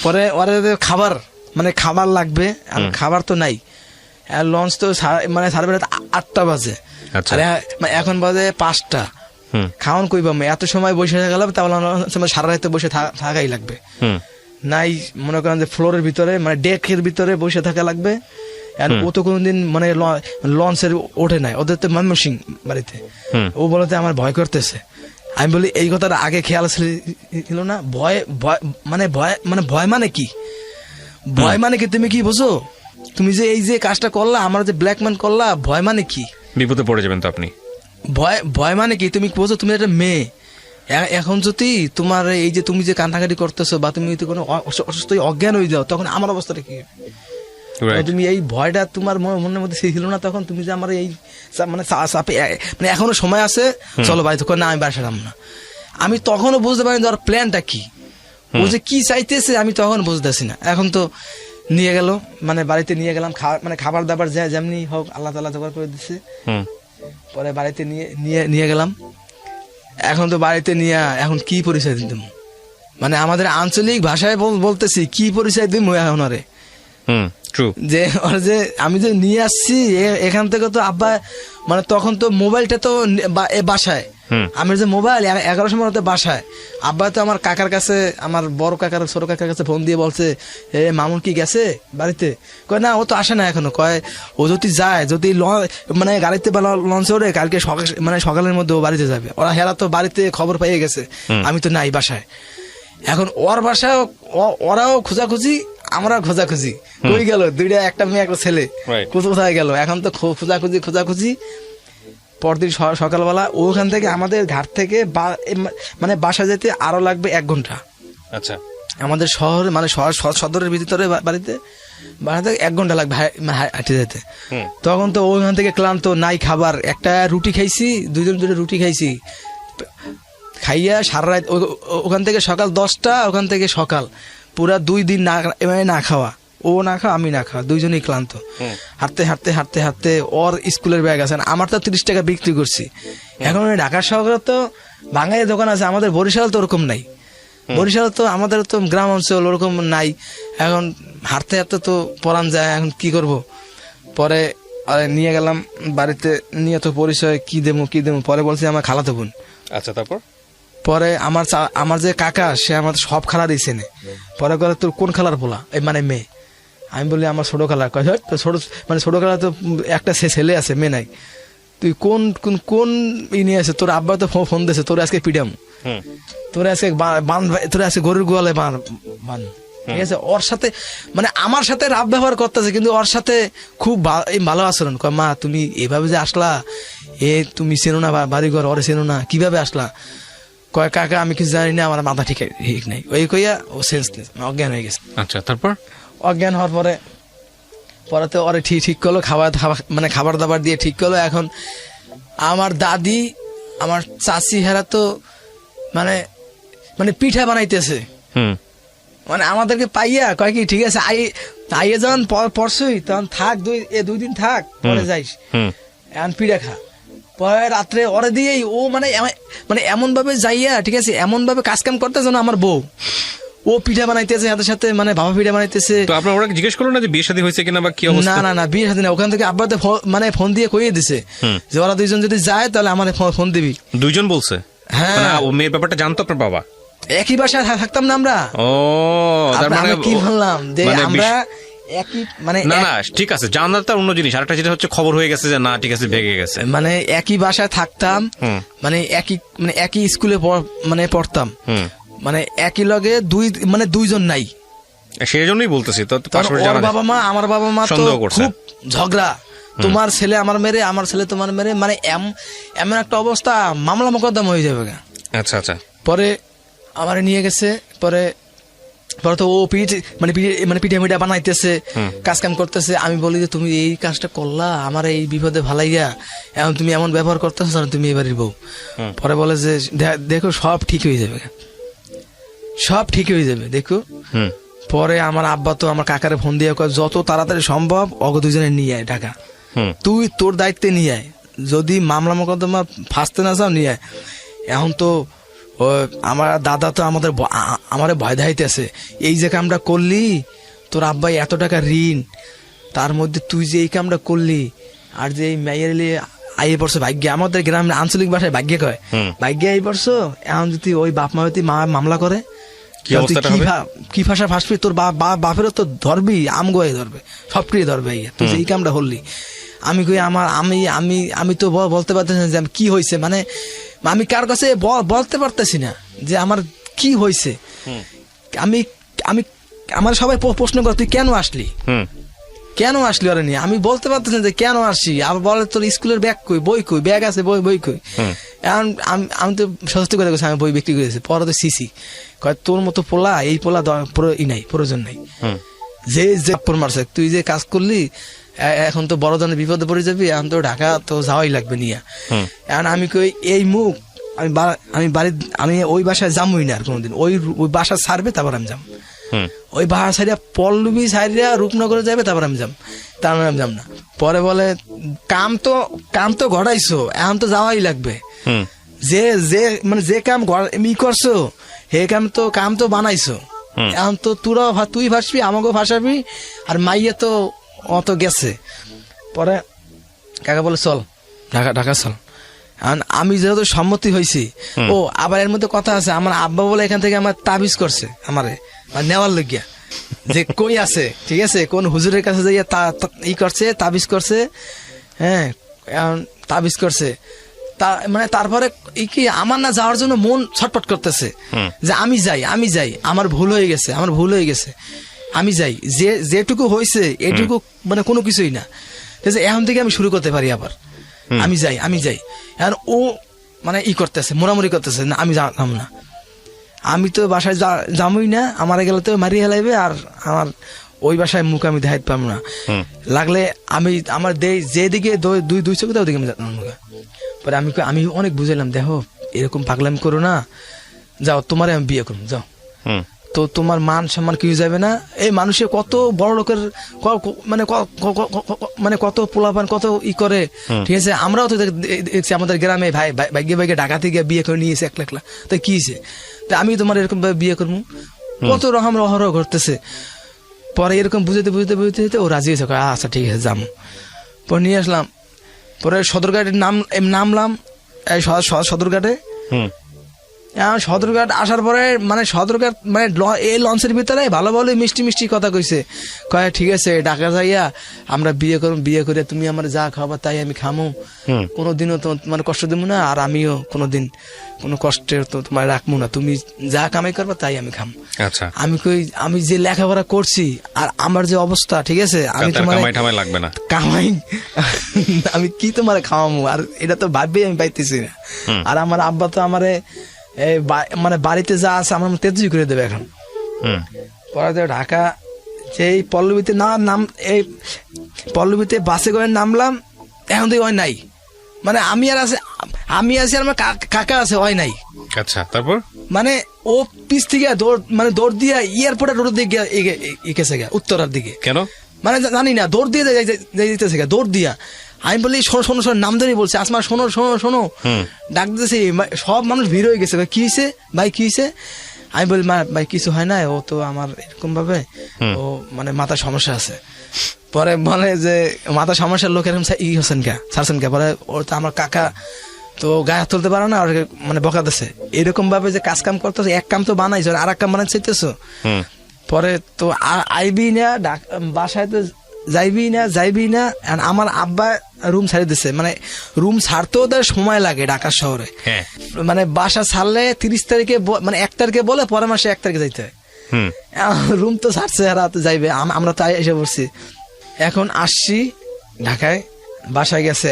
পরে ওরা খাবার মানে খাবার লাগবে, খাবার তো নাই। লঞ্চ তো মানে সাড়ে 8টা বাজে, এখন বাজে 5টা। খাওয়ান কই পাবো? এত সময় বসে গেলাম, তাহলে সারা রাতে বসে থাকাই লাগবে। নাই মনে করেন যে ফ্লোরের ভিতরে মানে ডেকের ভিতরে বসে থাকা লাগবে। ও তো কোনদিন মানে লঞ্চের ওঠে নাই, ওদের তো ময়মনসিং বাড়িতে। ও বলতে আমার ভয় করতেছে। আমি বলি এই কথাটা আগে খেয়াল ছিল না? ভয় মানে কি? ভয় মানে কি? তুমি কি বুঝো? তুমি যে এই যে কাজটা করলা, আমার যে ব্ল্যাকমেল করলা, ভয় মানে কি? বিপদে পড়ে যাবেন তো আপনি। ভয় মানে কি? তুমি বোঝো, তুমি একটা মেয়ে। এখন যদি তোমার এই যে তুমি যে কান্নাকাটি করতেছো, বা তুমি যদি কোনো অসুস্থ অজ্ঞান হয়ে যাও, তখন আমার অবস্থাটা কি? তুমি এই ভয়টা তোমার মনের মধ্যে ছিল না তখন? তুমি যে আমার এই মানে মানে এখনো সময় আছে, চলো ভাই, তখন না আমি বাসা যাবো না। আমি তখনও বুঝতে পারি ওর প্ল্যানটা কি, ও যে কি চাইতেছে আমি তখন বুঝতেছি না। এখন তো নিয়ে গেল, মানে বাড়িতে নিয়ে গেলাম, মানে খাবার দাবার যেমনি হোক আল্লাহ তাআলা জোগাড় করে দিচ্ছে। পরে বাড়িতে নিয়ে গেলাম। এখন তো বাড়িতে নিয়ে এখন কি পরিচয় দিতাম? মানে আমাদের আঞ্চলিক ভাষায় বলতেছি কি পরিচয় দিই ওনারে, যে ওর যে আমি যে নিয়ে আসছি এখান থেকে, তো আব্বা মানে তখন তো মোবাইলটা তো বাসায়, আমি যে মোবাইল 11 সময় বাসায়, আব্বা তো আমার কাকার কাছে, আমার বড় কাকার ছোট কাকার কাছে ফোন দিয়ে বলছে এ মামুন কি গেছে বাড়িতে, কয় না ও তো আসে না এখনো, কয় ও যদি যায়, যদি মানে গাড়িতে বা লঞ্চে ওঠে কালকে মানে সকালের মধ্যে ও বাড়িতে যাবে। ওরা হেরা তো বাড়িতে খবর পেয়ে গেছে আমি তো নাই বাসায়। এখন ওর বাসায় ওরাও খোঁজাখুঁজি, আমরা খোঁজাখুঁজি, কই গেল দুইটা, একটা মেয়ে একটা ছেলে কোথায় গেল, এখন তো খোঁজাখুঁজি। পরদিন সকালবেলা ওখান থেকে আমাদের ঘাট থেকে মানে বাসা যেতে আরো লাগবে 1 ঘন্টা। আচ্ছা, আমাদের শহরে মানে সদরের ভিতরে বাড়িতে 1 ঘন্টা লাগবে হাঁটে যেতে। তখন তো ওখান থেকে ক্লান্ত, নাই খাবার, একটা রুটি খাইছি, 2 জন রুটি খাইছি, খাইয়া সারা রাত ওখান থেকে সকাল 10টা, ওখান থেকে সকাল পুরা 2 দিন না খাওয়া, ও না খাওয়া আমি না খাওয়া, 2 জনই ক্লান্ত। হাঁটতে ওর স্কুলের ব্যাগ আছে, আমার তো 30 টাকা বিক্রি করছি। এখন ঢাকা শহরে তো বাঙালি দোকান আছে, আমাদের বরিশাল তো ওরকম নাই, বরিশাল তো আমাদের তো গ্রাম অঞ্চল ওরকম নাই। এখন হাঁটতে তো পরান যায়, এখন কি করব। পরে নিয়ে গেলাম বাড়িতে, নিয়ে তো পরিচয় কি দেবো, পরে বলছি আমার খালাতো বোন। আচ্ছা, তারপর পরে আমার যে কাকা, সে আমার সব খালা দিয়েছে। পরে করে তোর কোন খালার পোলা, মানে মেয়ে? আমি বলি আমার ছোট খালা। ছোট খালা তো একটা ছেলে আছে, মেয়ে নাই। তুই কোন নিয়ে আছে? তোর আব্বা তো ফোন দিয়েছে, তোর আজকে পিটাম, তোর আজকে গরুর গোয়ালে বান। ঠিক আছে, ওর সাথে মানে আমার সাথে রাব ব্যবহার করতেছে, কিন্তু ওর সাথে খুব ভালো আচরণ। মা তুমি এভাবে যে আসলা, তুমি চেনো না বাড়িঘর, ওরে চেনো না, কিভাবে আসলা? কয় কাকা আমি কিছু জানি না, আমার মাথা ঠিক নাই, ওই কইয়া ও সেন্সলেস, অজ্ঞান হয়ে গেছে। আচ্ছা, তারপর অজ্ঞান হওয়ার পরে তো ওরে ঠিক করলো, মানে খাবার দাবার দিয়ে ঠিক করলো। এখন আমার দাদি, আমার চাচি হেরা তো মানে পিঠা বানাইতেছে, মানে আমাদেরকে পাইয়া কয় কি ঠিক আছে আইয়ে যখন পরশুই তখন থাক, 2 দিন থাক, পরে যাইস, এখন পিঠা খা। পরে রাত্রে ওরে দিয়েই ও মানে এমন ভাবে যাইয়া, ঠিক আছে, এমন ভাবে কাজ কাম করতেছে না, আমার বউ ও পিঠা বানাইতেছে হাতের সাথে, মানে ভাপা পিঠা বানাইতেছে। তো আপনারা ওরা জিজ্ঞেস করলো না যে বিয়ে শাদী হয়েছে কিনা বা কি অবস্থা? না বিয়ে শাদী না, ওখান থেকে আব্বাতে মানে ফোন দিয়ে কইয়ে দিছে যে ওরা 2 জন যদি যায় তাহলে আমার ফোন দিবি। 2 জন বলছে? হ্যাঁ। ও মেয়ের ব্যাপারটা জানতো আপনার বাবা? একই বাসায় থাকতাম না আমরা। ও, তার মানে কি বললাম যে আমরা একই, মানে না ঠিক আছে, জানাটা অন্য জিনিস, আরেকটা যেটা হচ্ছে খবর হয়ে গেছে যে না ঠিক আছে ভেগে গেছে, মানে একই বাসায় থাকতাম, মানে একই স্কুলে মানে পড়তাম, মানে একই লগে 2 জন নাই, সেই জন্যই বলতেছি। তো বাবা মা, আমার বাবা মা তো খুব ঝগড়া, তোমার ছেলে আমার মেরে, আমার ছেলে তোমার মেরে, মানে এমন একটা অবস্থা, মামলা মোকদ্দমা হয়ে যাবে। আচ্ছা, পরে আমার নিয়ে গেছে, পরে তো ও পিঠা মিঠা বানাইতেছে, কাজ কাম করতেছে। আমি বলি যে তুমি এই কাজটা করলা, আমার এই বিপদে ভালাইয়া, এখন তুমি এমন ব্যবহার করতেছ না, তুমি এবারের বউ। পরে বলে যে দেখো সব ঠিক হয়ে যাবে, দেখো। পরে আমার আব্বা তো আমার কাকারে ফোন দিয়ে যত তাড়াতাড়ি সম্ভব অগ 2 জনে নিয়ে আয় ঢাকা, তুই তোর দায়িত্বে নিয়ে আয়, যদি মামলা মোকদ্দমা ফাঁসতে না যাও নিয়ে আয়। এখন তো আমার দাদা তো আমার ভয় দেখাইতেছে, এই যে কামটা করলি, তোর আব্বাই এত টাকা ঋণ, তার মধ্যে তুই যে এই কামটা করলি, আর যে এই মেয়ের আইয়ে পড়ছো ভাগ্য, আমাদের গ্রামের আঞ্চলিক ভাষায় ভাগ্য কয়, ভাগ্য আই পড়ছো। এখন যদি ওই বাপ মা যদি মামলা করে, কি ভাষা ফাঁসবি, তোর বাপেরও তো ধরবি, আমগোয়ে ধরবে, সবকিছু ধরবে, তুই যে এই কামটা করলি। আমি কই আমি তো বলতে পারতেছি না যে কি হয়েছে, মানে আমি কার কাছে বলতে পারতেছি না যে আমার কি হয়েছে। আমি আমার সবাই প্রশ্ন করে তুই কেন আসলি ওরা নিয়ে, আমি বলতে পারতেছি না যে কেন আসছি। আবার বলে তোর স্কুলের ব্যাগ কই, বই কই, ব্যাগ আছে বই কই। এখন আমি তো সত্যি কথা বলছি, আমি বই বিক্রি করেছি। পরে তো সিসি কয় তোর মতো পোলা, এই পোলা প্রয়োজন নাই, যে মারছে, তুই যে কাজ করলি এখন তো বড় ধরনের বিপদে পড়ে যাবি, এখন তো ঢাকা তো যাওয়াই লাগবে নিয়ে। এখন আমি কই এই মুখ আমি ওই বাসায় যাবই না আর কোনোদিন, ওই বাসা ছাড়বে তারপর আমি যাম, ওই বাসা ছাড়িয়া পল্লবী ছাড়িয়া রূপনগরে যাবে তারপর আমি যাম, তারপর আমি যাম না। পরে বলে কাম তো ঘটাইছো, এখন তো যাওয়াই লাগবে, যে যে মানে যে কাম করছো হে কাম তো বানাইছো, এখন তো তুই ভাসবি, আমাকেও ভাসাবি, আর মাইয়া তো অত গেছে। পরে কাকা বলে চল ঢাকা চল। আমি যেহেতু সম্মতি হয়েছি, ও আবার এর মধ্যে কথা আছে, আমার আব্বা বলে এখান থেকে আমার তাবিজ করছে আমারে নেওয়ার লইগিয়া, যে কই আছে, ঠিক আছে, কোন হুজুরের কাছে যাইয়া করছে, তাবিজ করছে, হ্যাঁ তাবিজ করছে। মানে তারপরে কি আমার না যাওয়ার জন্য মন ছটফট করতেছে যে আমি যাই, আমার ভুল হয়ে গেছে, আমি যাই, যেটুকু হয়েছে এটুকু মানে কোনো কিছুই না, ঠিক আছে, এখন থেকে আমি শুরু করতে পারি আবার, আমি যাই। এখন ও মানে করতেছে, মোড়ামুড়ি করতেছে, না আমি যাম না, আমি তো বাসায় যামই না, আমার গেলে তো মারিয়ে হেলাইবে, আর আমার ওই বাসায় মুখ আমি দেখাইতে পারবো না, লাগলে আমি আমার যেদিকে দুই চোখে দাও দিকে আমি যাতাম। পরে আমি অনেক বুঝাইলাম, দেখো এরকম পাগলামি করো না, যাও তোমারে আমি বিয়ে করবো, যাও, তো তোমার মান সম্মান কিছু যাবে না। এই মানুষের কত বড় লোকের মানে কত পোলাপান কত করে, ঠিক আছে, আমরাও তো দেখছি আমাদের গ্রামে ভাই ভাইগে ঢাকা থেকে বিয়ে করে নিয়েছে একলা, তো কি হয়েছে, তা আমি তোমার এরকম ভাবে বিয়ে করবো, কত রকম রহরহ ঘটতেছে। পরে এরকম বুঝতে ও রাজি হয়েছে, আচ্ছা ঠিক আছে যাবো। পরে নিয়ে আসলাম, পরে সদরঘাটে নামলাম, সদরঘাটে। সদরঘাট আসার পরে মানে সদরঘাট মানে এই লঞ্চের ভিতরে ভালো ভালো মিষ্টি কথা কইছে, কয় ঠিক আছে ঢাকা যাইয়া আমরা বিয়ে করে তুমি আমার যা খাওয়াবা তাই আমি খামো, কোনোদিনও তো মানে কষ্ট দেবো না, আর আমিও কোনোদিন কোনো কষ্টের তো তোমার রাখবো না, তুমি যা কামাই করবা তাই আমি খাম। আচ্ছা, আমি যে লেখাপড়া করছি আর আমার যে অবস্থা, ঠিক আছে, আমি তোমার লাগবে না কামাই আমি কি তোমার খাওয়ামো, আর এটা তো ভাববেই আমি পাইতেছি না। আর আমার আব্বা তো আমারে মানে বাড়িতে যা আছে আমার তেজুই করে দেবে এখন। পরে ঢাকা যেই পল্লবীতে এই পল্লবীতে বাসে করে নামলাম, এখন তো ওই নাই, মানে আমি আছি আর আমার কাকা আছে, ওই নাই। আচ্ছা, তারপর মানে ও পিছ থেকে দৌড় দিয়া এয়ারপোর্টে রোড দিকে গেছে উত্তরার দিকে, কেন মানে জানি না, দৌড় দিয়ে যাইতেছে দৌড় দিয়া। আমি বলি শোনো নাম ধরে বলছে, আসমা শোনো ডাক দিতেছি, সব মানুষ ভিড় হয়ে গেছে, কি হয়েছে ভাই, কি হয়েছে? আমি বলি ভাই কিছু হয় না, ও তো আমার এরকম ভাবে ও মানে মাথার সমস্যা আছে। পরে বলে যে মাথার সমস্যার লোক এরকম ছাড়ছেন কে? পরে ওর তো আমার কাকা তো গায়ে হাত তুলতে পারে না, আর মানে বকা দিচ্ছে এরকম ভাবে যে কাজ কাম করতেছে, এক কাম তো বানাইছো আর এক কাম বানাই চাইতেছো। পরে তো আইবি না, বাসায় তো যাইবি না। আমার আব্বা রুম ছাড়ি দিচ্ছে, মানে রুম ছাড়তেও তার সময় লাগে ঢাকা শহরে, মানে বাসা ছাড়লে 30 তারিখে মানে 1 তারিখে বলে পরের মাসে 1 তারিখে যাইতে হয়। রুম তো ছাড়ছে, আর যাইবে, আমরা তাই এসে পড়ছি। এখন আসছি ঢাকায়, বাসায় গেছে,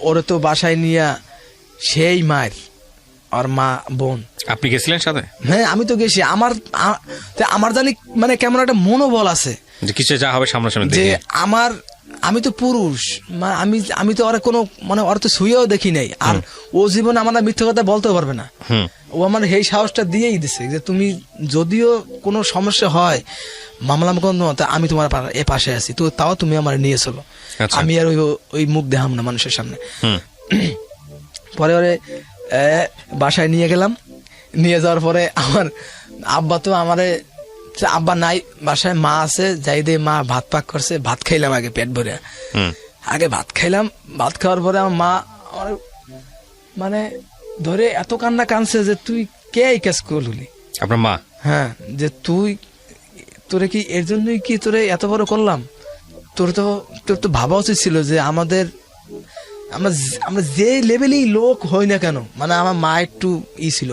ওরে তো বাসায় নিয়ে সেই মায়ের আর মা বোন। আপনি গেছিলেন সাথে? হ্যাঁ আমি তো গেছি। আমার জানি মানে কেমন একটা মনোবল আছে যে কিছু যা হবে সামনাসামনি, যে আমি তো পুরুষ, আমি তো ওরা কোনো মানে ওরা তো শুয়েও দেখি নাই, আর ও জীবনে আমার মিথ্যে কথা বলতেও পারবে না। ও আমার এই সাহসটা দিয়েই দিছে যে তুমি যদিও কোনো সমস্যা হয় মামলা আমি তোমার এ পাশে আছি, তো তাও তুমি আমার নিয়ে চলো, আমি আর ওই মুখ দেখাম না মানুষের সামনে। পরে ওরে বাসায় নিয়ে গেলাম, নিয়ে যাওয়ার পরে আমার আব্বা তো আমারে, আব্বা নাই বাসায়, মা আছে, যাই দিয়ে মা ভাত পাক করছে, ভাত খাইলাম আগে পেট ভরে, ভাত খাইলাম। ভাত খাওয়ার পরে আমার মা আমার মানে ধরে এত কান্না কানছে যে তুই কে এই কাজ করলি? আপনার মা? হ্যাঁ, যে তোরে কি এর জন্যই কি তোরে এত বড় করলাম? তোর তো ভাবা উচিত ছিল যে আমরা যে লেভেলেই লোক হই না কেন, মানে আমার মা একটু ছিল,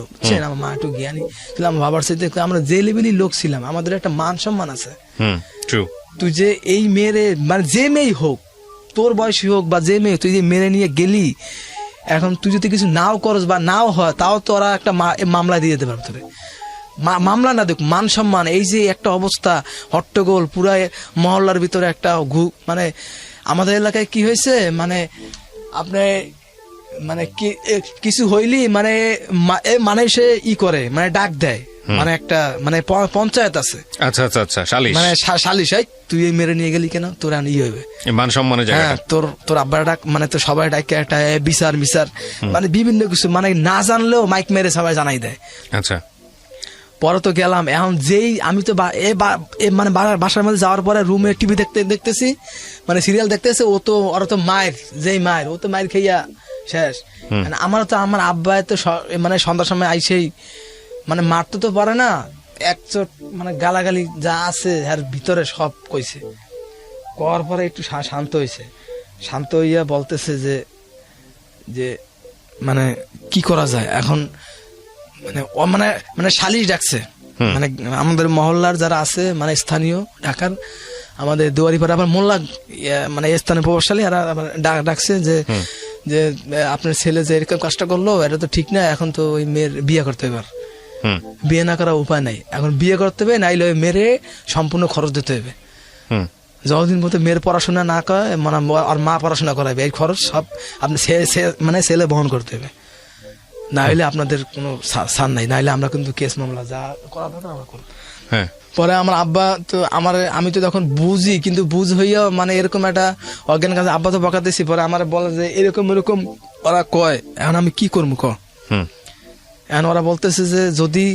আমার মা একটু জ্ঞানী ছিল, আমার বাবার সাথে আমরা যে লেভেলেই লোক ছিলাম, আমাদের একটা মান সম্মান আছে। তুই যে এই মেয়েরে মানে যে মেয়ে হোক, তোর বয়সী হোক বা যে মেয়ে, তুই যে মেরে নিয়ে গেলি, এখন তুই যদি কিছু নাও করস বা নাও হয়, তাও তো ওরা একটা মামলা দিয়ে দিতে পারবে তোরে। মামলা না দেখ, মান সম্মান, এই যে একটা অবস্থা হট্টগোল পুরা মহল্লার ভিতরে একটা মানে আমাদের এলাকায় কি হয়েছে, মানে আপনি মানে কিছু হইলি মানে সে করে মানে ডাক দেয়, মানে একটা মানে পঞ্চায়েত আছে। আচ্ছা আচ্ছা আচ্ছা, সালিশ মানে সালিশ, তুই এই মেরে নিয়ে গেলি কেন, তোর ই হবে মান সম্মানের জায়গা। হ্যাঁ, তোর আব্বার ডাক, মানে তো সবাই ডাকে একটা বিচার মিসার, মানে বিভিন্ন কিছু, মানে না জানলেও মাইক মেরে সবাই জানাই দেয়। আচ্ছা, পরে তো গেলাম, এখন যেই আমি তো মানে বাসার মধ্যে যাওয়ার পরে রুমে টিভি দেখতেছি, মানে সিরিয়াল দেখতেছে, ওরা তো মায়ের যেই মায়ের, ও তো মায়ের খেইয়া শেষ। মানে আমার আব্বা তো মানে সন্ধ্যার সময় আইসেই মানে মারতে তো পারে না, একচোট মানে গালাগালি যা আছে এর ভিতরে সব কইছে। করার পরে একটু শান্ত হয়েছে, শান্ত হইয়া বলতেছে যে মানে কি করা যায় এখন, মানে মানে মানে সালিশ ডাকছে, মানে আমাদের মহল্লার যারা আছে, মানে স্থানীয় ঢাকার আমাদের দুয়ারিপাড়া আবার মোল্লা, মানে স্থানীয় প্রভাবশালী, আর ডাকছে যে আপনার ছেলে যে এরকম কাজটা করলো, এটা তো ঠিক না, এখন তো ওই মেয়ের বিয়ে করতে হবে, বিয়ে না করার উপায় নাই, এখন বিয়ে করতে হবে, নাইলে ওই মেয়ের সম্পূর্ণ খরচ দিতে হবে। যতদিন মতো মেয়ের পড়াশোনা না করে, মানে আর মা পড়াশোনা করাবে, এই খরচ সব আপনি মানে ছেলে বহন করতে হবে, না হলে আপনাদের কোনো সান নাই, নাইলে আমরা কিন্তু কেস মামলা যা করা দরকার আমরা করবো। পরে আমার আব্বা তো আমি তো তখন বুঝি, কিন্তু বুঝ হইয়া মানে এরকম একটা অজ্ঞান কাছে আব্বা তো বকাতেছি, পরে আমার বলে যে এরকম ওরা কয়, এখন আমি কি করবো এখন ওরা বলতেছে যে যদি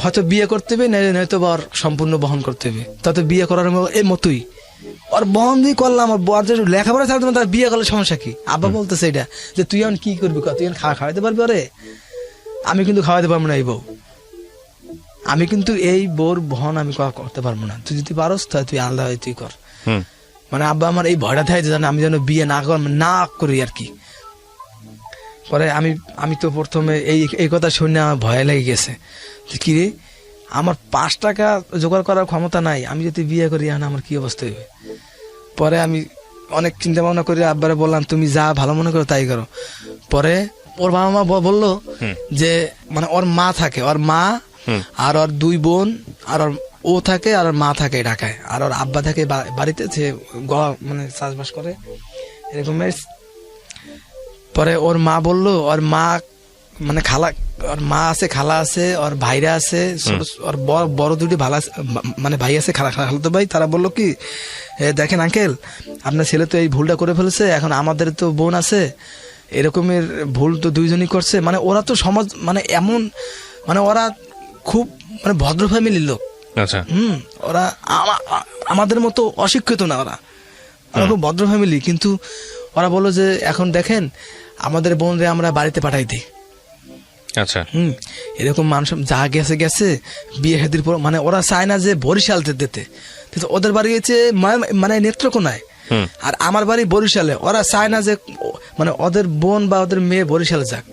হয়তো বিয়ে করতে হবে, নয়তো বা সম্পূর্ণ বহন করতে হবে, তাতে বিয়ে করার এই মতোই ওর বহন দিয়ে করলাম, লেখাপড়া থাকতো না, তার বিয়ে করলে সমস্যা কি? আব্বা বলতেছে এটা যে তুই এখন কি করবি, তুই এখন খাওয়াইতে পারবি? ওরে আমি কিন্তু খাওয়াইতে পারবো না এই বউ, আমি কিন্তু এই বউর বহন আমি করতে পারবো না, তুই যদি পারস তাহলে তুই আলাদা হয় তুই কর। মানে আব্বা আমার এই ভয়টা থাকে জানে আমি যেন বিয়ে না করি আর কি। পরে আমি তো প্রথমে এই কথা শুনে আমার ভয় লেগে গেছে, কি রে আমার 5 টাকা জোগাড় করার ক্ষমতা নাই, আমি যদি বিয়ে করি এখন আমার কি অবস্থা হবে। পরে আমি অনেক চিন্তা ভাবনা করে আব্বারে বললাম তুমি যা ভালো মনে করো তাই করো। পরে ওর বাবা মা বললো যে মানে ওর মা থাকে, ওর মা আর ওর 2 বোন, আর ও থাকে আর ওর মা থাকে ঢাকায়, আর ওর আব্বা থাকে বাড়িতে, সে মানে চাষবাস করে এরকম। পরে ওর মা বললো, ওর মা মানে ওর মা আছে, খালা আছে, ওর ভাইরা আছে, ওর বড় 2টি ভালো আছে, মানে ভাই আছে, খালাতো ভাই, তারা বললো কি দেখেন আঙ্কেল আপনার ছেলে তো এই ভুলটা করে ফেলেছে, এখন আমাদের তো বোন আছে, এরকমের ভুল তো 2জনই করছে, মানে ওরা তো সমাজ মানে এমন, মানে ওরা খুব মানে ভদ্র ফ্যামিলির লোক। আচ্ছা, ওরা আমাদের মতো অশিক্ষিত না, ওরা খুব ভদ্র ফ্যামিলি, কিন্তু ওরা বললো যে এখন দেখেন আমাদের বোনরে আমরা বাড়িতে পাঠাই দিই। আচ্ছা, এরকম মানুষ যা গেছে বিয়ে শাদীর পর, মানে ওরা চায় না যে বরিশাল দিতে, ওদের বাড়ি হচ্ছে মানে নেত্রকোনায়, আর আমার বাড়ি বরিশালে, ওরা চায় না যে মানে ওদের বোন বা ওদের মেয়ে বরিশালে যাক।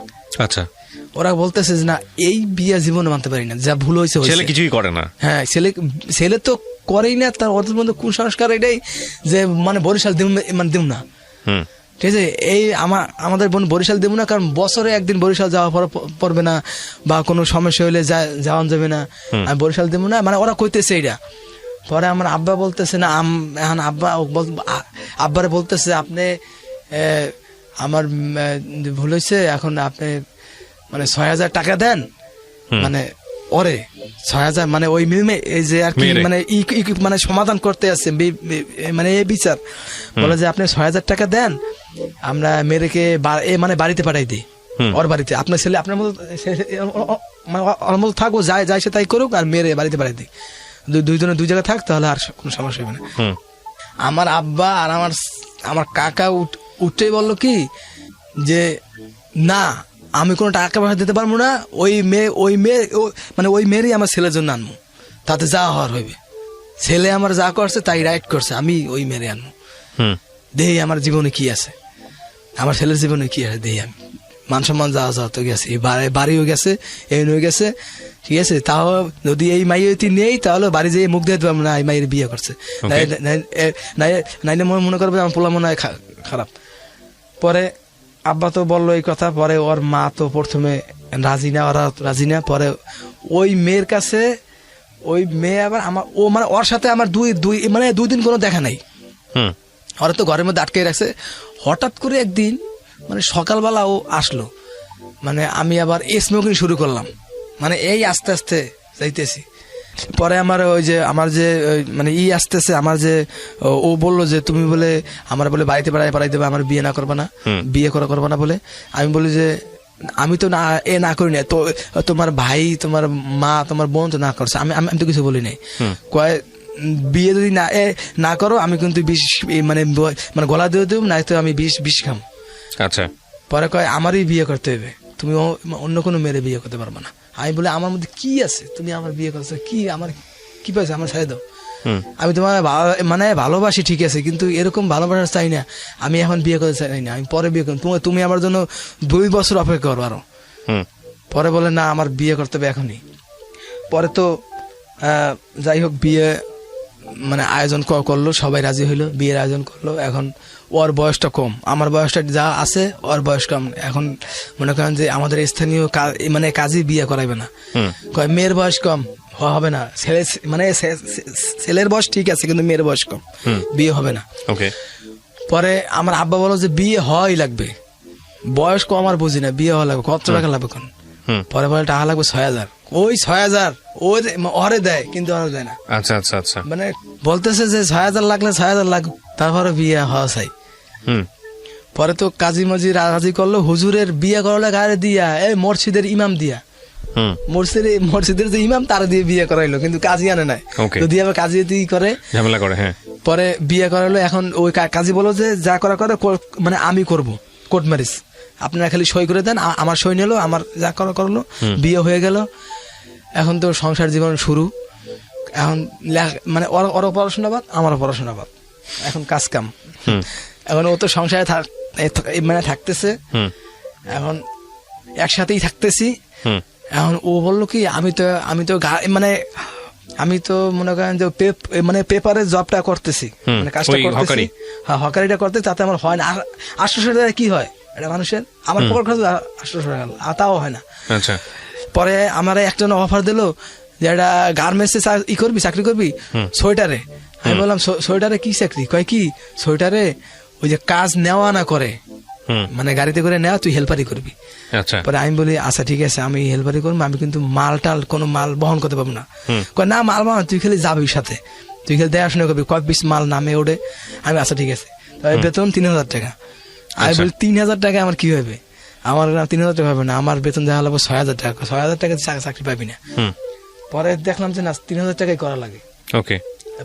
আচ্ছা, ওরা বলতেছে যে না এই বিয়ে জীবনে মানতে পারি না, যা ভুল হয়েছে, ছেলে কিছুই করে না। হ্যাঁ, ছেলে তো করেই না, তার ওদের মধ্যে কুসংস্কার এটাই যে মানে বরিশাল দিব না। ঠিক আছে, এই আমাদের বোন বরিশাল দেবো না, কারণ বছরে একদিন বরিশাল যাওয়া পড়বে না, বা কোনো সমস্যা হলে যাওয়া যাবে না, আমি বরিশাল দেবো না, মানে ওরা কইতেছে এইটা। পরে আমার আব্বা বলতেছে না, এখন আব্বারে বলতেছে আপনি আমার ভুল হয়েছে, এখন আপনি মানে 6000 টাকা দেন, মানে ওরে 6000 মানে ওই এই যে আর কি মানে মানে সমাধান করতে আসছে, মানে এই বিচার বলে যে আপনি 6000 টাকা দেন, আমরা মেয়েকে মানে বাড়িতে পাঠাই দিই, ওর বাড়িতে আপনার ছেলে আপনার মতো থাকবো, যাই সে তাই করুক, আর মেয়েরে বাড়িতে পাঠাই দিই, 2জনে 2 জায়গায় থাক, তাহলে আর কোনো সমস্যা হবে না। আমার আব্বা আর আমার কাকা উঠেই বললো কি যে না আমি কোনো টাকা পয়সা দিতে পারবো না, ওই মেয়ে মানে ওই মেয়েরই আমার ছেলের জন্য আনবো, তাতে যা হওয়ার হইবে, ছেলে আমার যা করছে তাই রাইট করছে, আমি ওই মেয়েরে আনবো, দেহি আমার জীবনে কি আছে, আমার ছেলের জীবনে কি আছে, দেহি আমি মান সম্মান যা তো গেছে, বাড়িও গেছে, এই হয়ে গেছে, ঠিক আছে, তাও যদি এই মাইয়েতি নেই তাহলে বাড়ি যেয়ে মুখ দিতে পারবো না এই মাইয়ের বিয়ে করছে, নাইলে মনে করবে আমার পোলা মনে হয় খারাপ। পরে আব্বা তো বললো এই কথা, পরে ওর মা তো প্রথমে ওরা রাজি না, পরে ওই মেয়ের কাছে ওই মেয়ে আবার মানে ওর সাথে আমার মানে 2 দিন কোনো দেখা নাই, ওরা তো ঘরের মধ্যে আটকে রাখছে। হঠাৎ করে একদিন মানে সকালবেলা ও আসলো, মানে আমি আবার স্মোকিং শুরু করলাম, মানে এই আস্তে আস্তে যাইতেছি। পরে আমার ওই যে আমার যে মানে আসতেছে আমার যে ও বললো যে তুমি বলে আমার বলে বাড়িতে পাড়াই দেবে, আমার বিয়ে না করবা না, বিয়ে করবা না বলে। আমি বলি যে আমি তো না করি না, তো তোমার ভাই তোমার মা তোমার বোন তো না করছে, আমি তো কিছু বলি নাই। কয় বিয়ে যদি না করো আমি কিন্তু বিষ মানে গলা দিয়ে দেব, না তো আমি বিষ খাম। আচ্ছা। পরে কয় আমারই বিয়ে করতে হবে, তুমি অন্য কোনো মেয়ের বিয়ে করতে পারবে না। আমি বলে আমার মধ্যে কি আছে, তুমি আমার বিয়ে করছো, কি আমার কি পাইছে, আমার ছেড়ে দাও। আমি তোমার মানে ভালোবাসি ঠিক আছে, কিন্তু এরকম ভালোবাসা চাই না, আমি এখন বিয়ে করতে চাই না, আমি পরে বিয়ে করবো, তুমি আমার জন্য 2 বছর অপেক্ষা করো আরো। পরে বলে না আমার বিয়ে করতে হবে এখনই। পরে তো যাই হোক বিয়ে মানে আয়োজন করলো, সবাই রাজি হইলো, বিয়ের আয়োজন করলো। এখন ওর বয়সটা কম, আমার বয়সটা যা আছে ওর বয়স কম। এখন মনে করেন যে আমাদের স্থানীয় মানে কাজী বিয়ে করাইবে না, কয় মেয়ের বয়স কম হবে না, মানে ছেলের বয়স ঠিক আছে কিন্তু মেয়ের বয়স কম, বিয়ে হবে না। পরে আমার আব্বা বলো যে বিয়ে হওয়াই লাগবে, বয়স কম আর বুঝি না, বিয়ে হওয়া লাগবে, কত টাকা লাগবে কোন? পরে বলে টাকা লাগবে 6,000। ওই 6,000 ওরে দেয় কিন্তু ওরা দেয় না। আচ্ছা আচ্ছা আচ্ছা, মানে বলতেছে যে 6,000 লাগলে 6,000 লাগুক, তারপরে বিয়ে হওয়া চাই। পরে তো কাজী মাজি রাজি করলো, হুজুরের বিয়ে করলে গায়ে দিয়া এই মসজিদের ইমাম দিয়া, মসজিদের যে ইমাম তার দিয়ে বিয়ে করাইলো, কিন্তু কাজী আনে নাই, যদি আবার কাজী করে ঝামেলা করে। হ্যাঁ, পরে বিয়ে করাইলো। এখন ওই কাজী বলো যে যা করা করে মানে আমি করবো, কোর্ট ম্যারেজ, আপনারা খালি সই করে দেন। আমার সই নিলো, আমার যা করা করলো, বিয়ে হয়ে গেল। এখন তো সংসার জীবন শুরু। এখন মানে ওরও পড়াশোনা বাদ, আমারও পড়াশোনা বাদ, এখন কাজ কাম। এখন ও তো সংসারে মানে থাকতেছে, এখন একসাথেই থাকতেছি। এখন ও বললো কি আমি তো মানে আমি তো মনে করেন যে মানে পেপারের জবটা করতেছি, মানে কাজটা করতেছি, হ্যাঁ হকারিটা করতে, তাতে আমার হয় না। 800 টাকা কি হয় এটা মানুষের, আমার পকেট খরচ 800 টাকা, তাও হয় না। পরে আমার একজন অফার দিল যে একটা গার্মেন্টসে চাকরি করবি সোয়েটারে। আমি বললাম সোয়েটারে কি চাকরি? কয় কি সোয়েটারে ওই যে কাজ নেওয়া না করে, মানে গাড়িতে করে নেওয়া, তুই হেল্পারি করবি। পরে আমি বলি আচ্ছা ঠিক আছে আমি হেল্পারি করবো, আমি কিন্তু মাল কোনো মাল বহন করতে পারবো না। কয় না মাল বহন তুই খালি যাবি সাথে, তুই খালি দেখাশোনা করবি, কয় পিস মাল নামে ওঠে। আমি আচ্ছা ঠিক আছে। বেতন 3,000 টাকা। আমি বলি 3,000 টাকা আমার কি হবে? আমার 3,000 টাকা হবে না, আমার বেতন দেখা লাগবে 6,000 টাকা। 6,000 টাকা চাকরি পাবি না। পরে দেখলাম যে না 3,000 টাকাই করা লাগে।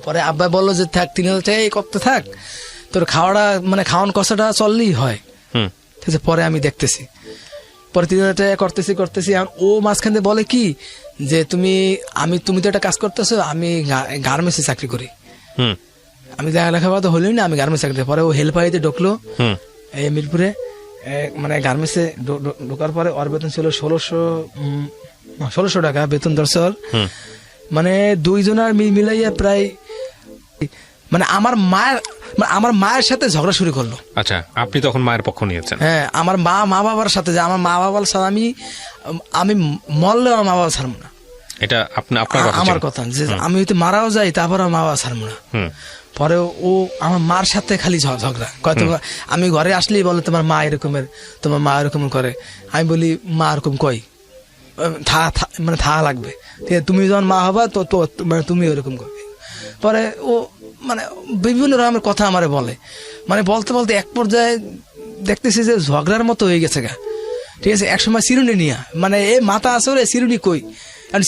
পরে আব্বা বললো যে থাক 3,000 টাকাই করতে থাক, তোর খাওয়াটা মানে খাওয়ান কষাটা চললেই হয়। ঠিক আছে, পরে আমি দেখতেছি। পরে 3,000 টাকা করতেছি। ও মাঝখানে বলে কি যে তুমি তো একটা কাজ করতেছো, আমি গার্মেন্টসে চাকরি করি। আমি লেখাপড়া তো হলোই না, আমি গার্মেন্টস চাকরি। পরে ও হেল্পারিতে ঢুকলো এই মিরপুরে, মানে গার্মেন্টসে ঢোকার পরে ওর বেতন ছিল 1,600 টাকা বেতন ধরছে ওর। মানে দুইজনের মিলাইয়া প্রায় মানে আমার মায়ের সাথে ঝগড়া শুরু করলো। আচ্ছা, আপনি তখন মায়ের পক্ষ নিয়েছেন? হ্যাঁ, আমার মা বাবার সাথে, যে আমার মা বাবার সাথে আমি মরলে আমার মা বাবা ছাড়বো না, এটা আমার কথা। যে আমি হয়তো মারাও যাই, তারপর আমার মা বাবা ছাড়বো না। পরে ও আমার মার সাথে খালি ঝগড়া কয়, আমি ঘরে আসলেই বলে তোমার মা এরকম করে। আমি বলি মা এরকম কই, মানে থা লাগবে, ঠিক আছে তুমি যখন মা হবা তো মানে তুমি ওরকম করবে। পরে ও মানে বিভিন্ন রকমের কথা আমারে বলে, মানে বলতে এক পর্যায়ে দেখতেছি যে ঝগড়ার মতো হয়ে গেছে গা। ঠিক আছে, একসময় চিরুনি নিয়া মানে এই মাথা আসলে চিরুনি কই,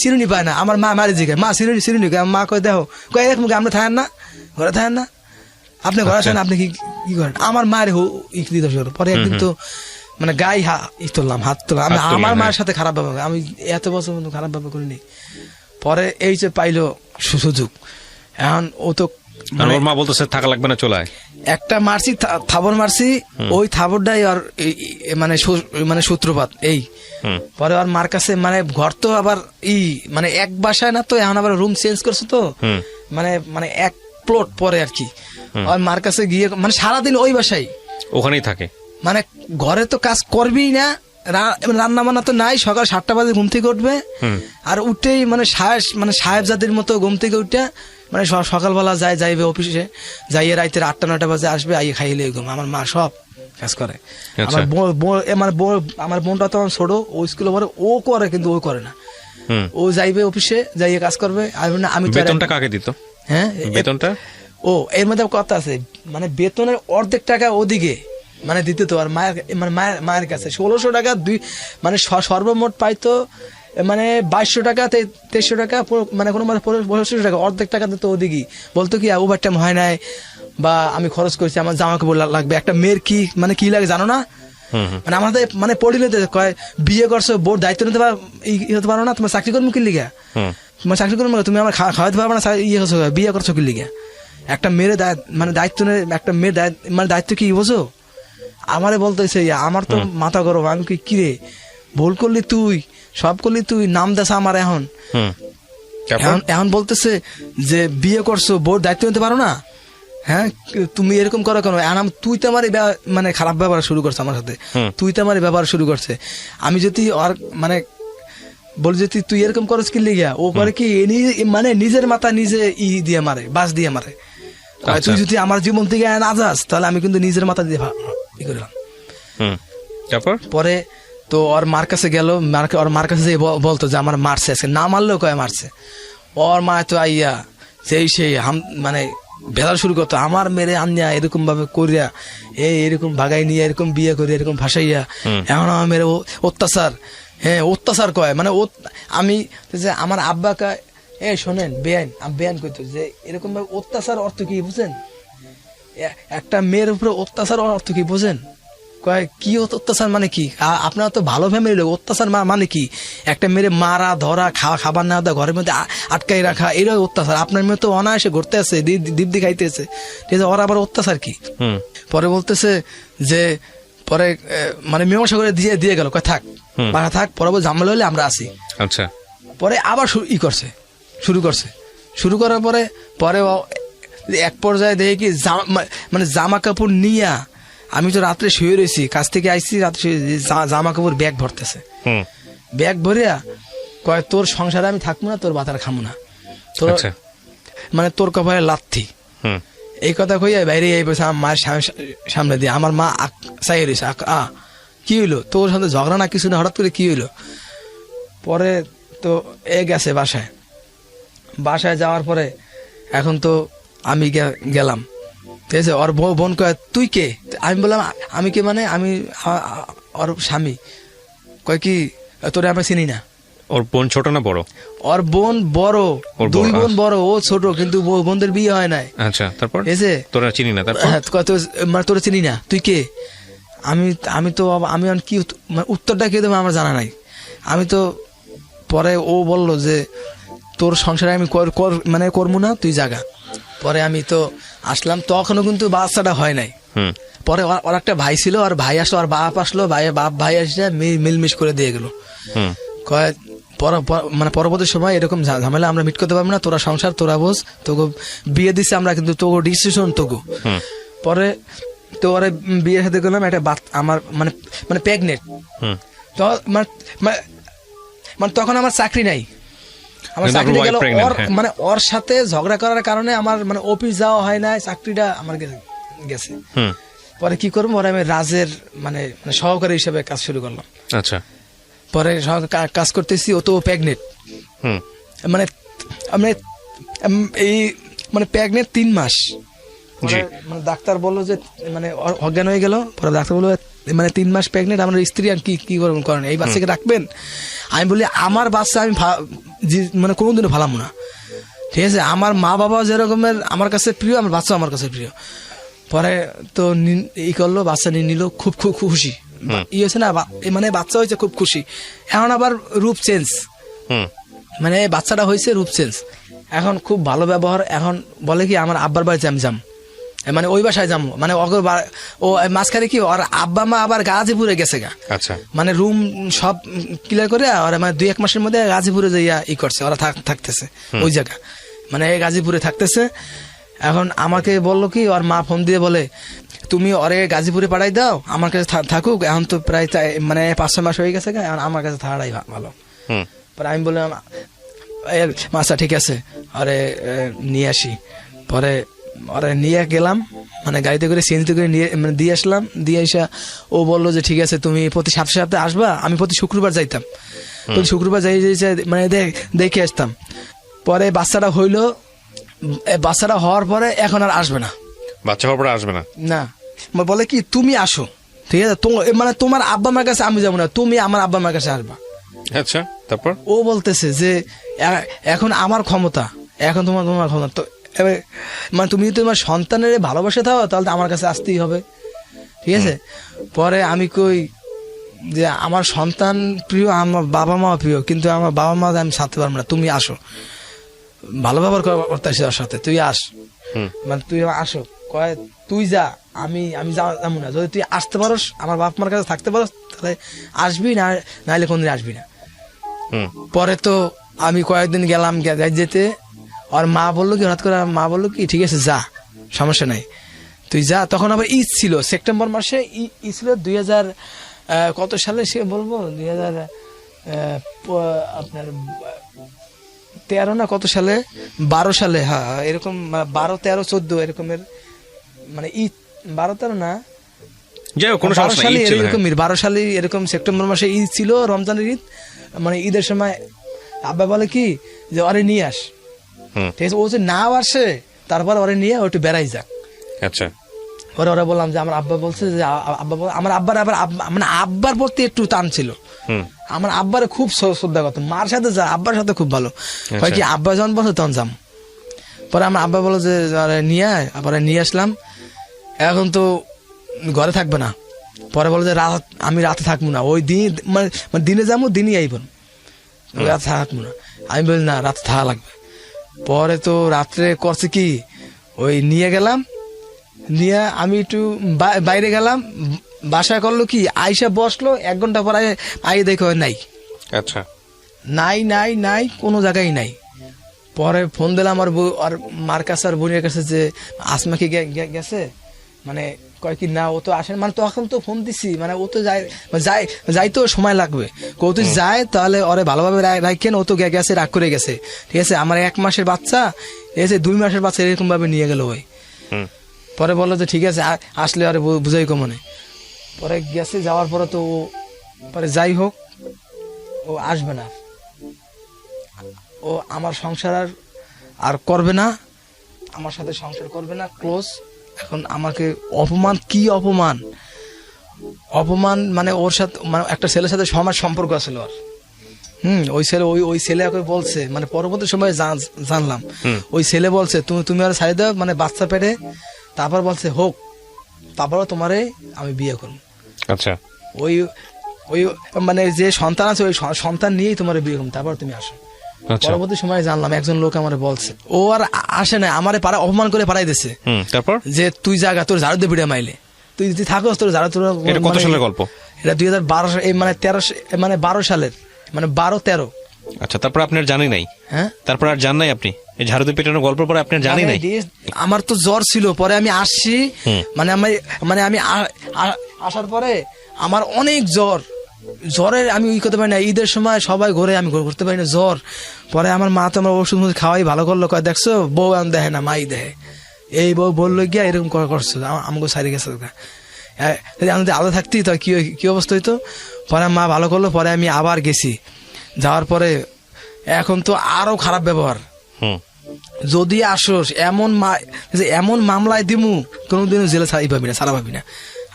চিরুনি পায় না। আমার মা মারি জিজ্ঞাসা মা চিরুনি মা কয় দেখো, কয় এরকম আমরা থাকেন না, ঘরে থাকেন না, আপনি ঘরে থাকেন, আপনি কি করেন? আমার মায়ের দিতে শুরু। পরে একদিন তো মানে গায়ে হাত তুললাম। আমার মায়ের সাথে খারাপ ভাবে, আমি এত বছর খারাপ ভাবে করিনি। পরে এই যে পাইলো সুযোগ, এখন ও তো ওর মা বলতেছে থাকা লাগবে না, চলে একটা মারছি, থাবর মারছি, ওই থাবরটাই আর মানে সূত্রপাত এই। পরে আর মার কাছে মানে ঘর তো আবার মানে এক বাসায় না, তো এখন আবার রুম চেঞ্জ করছে, তো মানে এক প্লট পরে আর কি। আর মার কাছে গিয়ে মানে সারাদিন ওই বাসায় ওখানেই থাকে, মানে ঘরে তো কাজ করবি না, রান্না বান্না তো নাই। সকাল 7টা বাজে ঘুম থেকে উঠবে, আর উঠেই মানে সাহেবজাদের মতো ঘুম থেকে উঠে মানে সকালবেলা যাইবে অফিসে, যাইয়ে রাইতে 8টা-9টা বাজে আসবে, আইয়ে খাইলে ঘুম। আমার মা সব কাজ করে। আমার বোনটা তো ছোট, ও স্কুলে পড়ে, ও করে কিন্তু ও করে না। ও যাইবে অফিসে, যাইয়ে কাজ করবে। আমি বেতনটা কাকে দিত? হ্যাঁ, বেতনটা ও এর মধ্যে কথা আছে, মানে বেতনের অর্ধেক টাকা ওদিকে মানে দিতে তো, আর মায়ের মানে মায়ের কাছে 1600 টাকা মানে সর্বমোট পাইতো মানে 2200 টাকা 2300 টাকা, মানে কোনো 2500 টাকা, অর্ধেক টাকা দিত ওদিকে। বলতো কি ওভার টাইম হয় নাই, বা আমি খরচ করছি, আমার জামা কাপড় লাগবে। একটা মেয়ের কি মানে কি লাগে জানো না? মানে আমাদের মানে পড়িলে কয় বিয়ে করছো, বোর্ড দায়িত্ব নিতে হতে পারো না, তোমার চাকরি করবো কি লিগা? তোমার চাকরি করবো, তুমি আমার খাওয়াতে পারবে না, ইয়ে করছো, বিয়ে করছো কি লিগা? একটা মেয়ের মানে দায়িত্ব নেই, একটা মেয়ের মানে দায়িত্ব কি বোঝো? আমারে বলতেছে, আমার তো মাথা গরম। আমি কি রে, ভুল করলি তুই, সব করলি তুই, নাম দেশ আমার। এখন বলতেছে যে বিয়ে করছো, বোর্ড দায়িত্ব নিতে পারো না, হ্যাঁ তুমি এরকম করো কেন? তুই তো আমার মানে খারাপ ব্যবহার শুরু করছে আমার সাথে, তুই তো আমার ব্যবহার শুরু করছে। আমি যদি আর মানে বলি যে তুই এরকম করছ কি লিগা, ও করে কি মানে নিজের মাথা নিজে দিয়ে মারে, বাস দিয়ে মারে। তুই যদি আমার জীবন থেকে না যাস, তাহলে আমি কিন্তু নিজের মাথা দিয়ে করলাম। পরে তো ওর মার কাছে গেল, ওর মার কাছে বলতো যে আমার মারছে আজকে, না মারলেও কয়ে মারছে। ওর মা তো আইয়া সেই মানে ভেলা শুরু করতো, আমার মেরে আনিয়া এরকম ভাবে করিয়া এরকম ভাগাই নিয়ে এরকম বিয়ে করিয়া এরকম ভাসাইয়া, এখন আমার মেরে অত্যাচার, হ্যাঁ অত্যাচার কয়। মানে আমি যে আমার আব্বা কয়, শোনেন বেআইন করতো যে এরকম ভাবে অত্যাচার অর্থ কি বুঝেন? একটা মেয়ের উপরে অত্যাচার অর্থ কি বুঝেন? কয় কি অত্যাচার মানে কি? আপনারা তো ভালো ফ্যামিলি লোক, অত্যাচার মানে কি? একটা মেয়ের মারা ধরা, খাবার না দেওয়া, ঘরের মধ্যে আটকাই রাখা, এরা অত্যাচার। আপনার মেয়ে তো অনায়াসে ঘুরতে আছে, দীপ্তি খাইতেছে, ঠিক আছে, ওর আবার অত্যাচার কি? পরে বলতেছে যে পরে মানে মীমাংসা করে দিয়ে গেল, কয় থাক বাসা থাক, পরে ঝামেলা হলে আমরা আসি। আচ্ছা, পরে আবার শুরু করার পরে এক পর্যায়ে দেখে কি মানে জামা কাপড় নিয়া, আমি তো রাত্রে শুয়ে রয়েছি, কাজ থেকে আইসি, রাত্রে জামা কাপড় ব্যাগ ভরতেছে, ব্যাগ ভরিয়া কয় তোর সংসারে আমি থাকবো না, তোর বাতার খামো না, তোর মানে তোর কপালে লাথি। এই কথা কইয়া বাইরে আমার মায়ের সামনে দিয়ে, আমার মা চাই রয়েছে, কি হইলো তোর সাথে ঝগড়া না কিছু না, হঠাৎ করে কি হইলো? পরে তো গেছে বাসায় যাওয়ার পরে এখন তো আমি গেলাম, ঠিক আছে। ওর বোন কয় তুই কে? আমি বললাম আমি কে মানে আমি ওর স্বামী। কয় কি তোরে আমরা চিনি না। ওর বোন ছোট না বড়? ওর বোন বড়, 2 বোন বড়, ও ছোট, কিন্তু বোনদের বিয়ে হয় নাই। আচ্ছা, তারপর তোরা চিনি না? তারপর মানে তোরা চিনি না, তুই কে? আমি তো আমি কি উত্তরটা কে দেবো আমার জানা নাই। আমি তো পরে ও বলল যে তোর সংসারে আমি মানে করবো না, তুই জাগা। পরে আমি তো আসলাম, তখনও কিন্তু বাচ্চাটা হয় নাই। পরে ওর একটা ভাই ছিল, আর ভাই আসলো, আর বাপ আসলো, ভাই আসলে মিলমিশ করে দিয়ে গেল। মানে পরবর্তী সময় এরকম ঝামেলা আমরা মিট করতে পারবো না, তোরা সংসার তোরা বোঝ, তোকে বিয়ে দিচ্ছে আমরা, কিন্তু তোকে ডিসিশন তোকে। পরে তো ওরা বিয়ের সাথে গেলাম, একটা আমার মানে মানে প্রেগনেন্ট তো, মানে তখন আমার চাকরি নাই, আমার চাকরি গেল। মানে ওর সাথে ঝগড়া করার কারণে আমার মানে অফিস যাওয়া হয় না, চাকরিটা আমার গেছে। পরে কি করবো, ওরা আমি রাজের মানে সহকারী হিসেবে কাজ শুরু করলাম। আচ্ছা, পরে কাজ করতেছি, ও তো প্রেগনেন্ট, মানে এই মানে প্রেগনেন্ট 3 মাস। মানে ডাক্তার বললো যে মানে অজ্ঞান হয়ে গেল। পরে ডাক্তার বললো মানে 3 মাস প্রেগনেন্ট, আমার স্ত্রী আর কি করবেন, করেন এই বাচ্চাকে রাখবেন? আমি বলি আমার বাচ্চা আমি মানে কোনোদিনও ভালাম না, ঠিক আছে। আমার মা বাবা যেরকমের আমার কাছে প্রিয়, আমার বাচ্চা আমার কাছে প্রিয়। পরে তো ই করলো, বাচ্চা নিয়ে নিল, খুব খুশি হয়েছে না, মানে বাচ্চা হয়েছে, খুব খুশি। এখন আবার রূপ চেঞ্জ, মানে বাচ্চাটা হয়েছে রূপ চেঞ্জ, এখন খুব ভালো ব্যবহার। এখন বলে কি আমার আব্বার বাড়িতে আমি যাম, মানে ওই বাসায় যাবো, মানে ও মাঝখানে কি ওর আব্বা মা আবার গাজীপুরে গেছে গা। আচ্ছা, মানে রুম সব ক্লিয়ার করে ওরা মানে 2-1 মাসের মধ্যে গাজীপুরে যাইয়া করছে, ওরা থাকতেছে ওই জায়গা, মানে গাজীপুরে থাকতেছে। এখন আমাকে বললো কি, ওর মা ফোন দিয়ে বলে তুমি ওরে গাজীপুরে পাঠাই দাও, আমার কাছে থাকুক, এখন তো প্রায় মানে 5-6 মাস হয়ে গেছে, এখন আমার কাছে থাকাটাই ভালো। পরে আমি বললাম আচ্ছা ঠিক আছে, আরে নিয়ে আসি। পরে ওরা নিয়ে গেলাম, মানে গাড়িতে করে সিএনজিতে করে নিয়ে মানে দিয়ে আসলাম। দিয়ে এসে ও বললো যে ঠিক আছে তুমি প্রতি সপ্তাহে আসবা। আমি প্রতি শুক্রবার যাইতাম, প্রতি শুক্রবার যাই মানে দেখে আসতাম। পরে বাচ্চাটা হইলো, বাচ্চাটা হওয়ার পরে এখন আর আসবে না, বাচ্চা হওয়ার পরে আসবে না। না, বলে কি তুমি আসো, ঠিক আছে, মানে তোমার আব্বা মার কাছে আমি যাবো না, তুমি আমার আব্বা মার কাছে আসবা। আচ্ছা, তারপর ও বলতেছে যে এখন আমার ক্ষমতা, এখন তোমার ক্ষমতা, তো মানে তুমি যদি তোমার সন্তানের ভালোবাসা থাও তাহলে আমার কাছে আসতেই হবে, ঠিক আছে। পরে আমি কই যে আমার সন্তান প্রিয়, আমার বাবা মা প্রিয়, কিন্তু আমার বাবা মা আমি সাথে পারবো না, তুমি আসো, ভালো ব্যবহার করতে আসি ওর সাথে, তুই আস, মানে তুই আসো, কয় তুই যা, আমি যাবো না, যদি তুই আসতে পারোস আমার বাপ মার কাছে থাকতে পারোস তাহলে আসবি, না নাহলে কোনদিন আসবি না। পরে তো আমি কয়েকদিন গেলাম যেতে, আর মা বললো কি, হঠাৎ করে মা বললো কি ঠিক আছে যা, সমস্যা নাই, তুই যা। তখন আবার ঈদ ছিল, সেপ্টেম্বর মাসে ঈদ ছিল 2000 কত সালে সে বলবো 2000 আপনার 13 না কত সালে, 12 সালে, হ্যাঁ এরকম 12, 13, 14 এরকমের, মানে ঈদ 12, 13 না, যাই হোক 12 সালে এরকম, 12 সালে এরকম সেপ্টেম্বর মাসে ঈদ ছিল, রমজানের ঈদ, মানে ঈদের সময় আব্বা বলে কি যে ওরে নিয়ে আস, ঠিক আছে, ও যে না আসে তারপর ওরে নিয়ে ও একটু বেড়াই যাক। আচ্ছা, পরে ওরা বললাম যে আমার আব্বা বলছে যে আমার আব্বার আবার মানে আব্বার প্রতি একটু টান ছিল, আমার আব্বার খুব শ্রদ্ধা করতো, মার সাথে যা আব্বার সাথে খুব ভালো, হয় কি আব্বা যখন বলছে তখন যাম। পরে আমার আব্বা বলো যে নিয়ে আয়, পরে নিয়ে আসলাম, এখন তো ঘরে থাকবে না, পরে বলো যে আমি রাতে থাকবো না, ওই দিন মানে দিনে যাবো দিনই আইব, রাতে থাকবো না, আমি বলি না রাতে থাকা লাগবে। পরে তো রাত্রে করছে কি, ওই নিয়ে গেলাম, নিয়ে আমি একটু বাইরে গেলাম, বাসায় করলো কি আইসা বসলো, 1 ঘন্টা পরে আই দেখো নাই। আচ্ছা, নাই নাই নাই, কোনো জায়গায় নাই। পরে ফোন দিলাম আর মার কাছে আর বোনের কাছে যে আসমা কি গেছে, মানে কয় কি না ও তো আসেন, মানে তখন তো ফোন দিছি, মানে ও তো যাইতেও সময় লাগবে, কেউ তো যায় তাহলে ওরে ভালোভাবে রাখেন, ও তো গেছে রাগ করে গেছে, ঠিক আছে, আমার 1 মাসের বাচ্চা, ঠিক আছে, 2 মাসের বাচ্চা এরকম ভাবে নিয়ে গেল ওই। পরে বললো যে ঠিক আছে আসলে আরে বুঝাই কমনে। পরে গেছে, যাওয়ার পরে তো পরে যাই হোক ও আসবে না, ও আমার সংসার আর করবে না, আমার সাথে সংসার করবে না, ক্লোজ। এখন আমাকে অপমান, কি অপমান মানে ওর সাথে, মানে একটা ছেলের সাথে আমার সম্পর্ক আছে ওর, ওই ছেলে ওই ছেলে বলছে, মানে পরবর্তী সময় জানলাম ওই ছেলে বলছে তুমি আর ছাড়ি দাও, মানে বাচ্চা পেটে, তারপর বলছে হোক, তারপর তোমারে আমি বিয়ে করবো। আচ্ছা, ওই মানে যে সন্তান আছে ওই সন্তান নিয়েই তোমার বিয়ে করবো, তারপর তুমি আসো। পরবর্তী সময় জানলাম একজন লোক আমার বলছে, ও আর আসে না, আমারে অপমান করে পাঠাই দিছে, তারপর যে তুই জায়গা তোর ঝাড়ু দিয়ে ভিড়ে মাইলে, তুই যদি থাকো তোর ঝাড়ু, তোর কত সালের গল্প এটা 2012 মানে 13 মানে 12 সালের, মানে 12-13। আচ্ছা, তারপর আপনার জানি নাই? হ্যাঁ, তারপর আর জান নাই আপনি এই ঝাড়ু দিয়ে পেটানোর গল্প পরে আপনার জানি নাই? আমার তো জ্বর ছিল, পরে আমি আসছি, মানে আমি আসার পরে আমার অনেক জ্বরের আমি ওই করতে পারি না, ঈদের সময় সবাই ঘরে, আমি করতে পারি না, জ্বর। পরে আমার মা তো আমার ওষুধ খাওয়াই ভালো করলো, কয় দেখছো বউ আমি দেখে না মাই দেখে, এই বউ বললো গিয়া এরকম করছো, আমাকে সারি গেছে, আমি আলাদা থাকতেই তো কি অবস্থা হইতো। পরে মা ভালো করলো, পরে আমি আবার গেছি, যাওয়ার পরে এখন তো আরো খারাপ ব্যবহার, যদি আসোস এমন মামলায় দিমু কোনোদিনও জেলে ছাড়া পাবি না,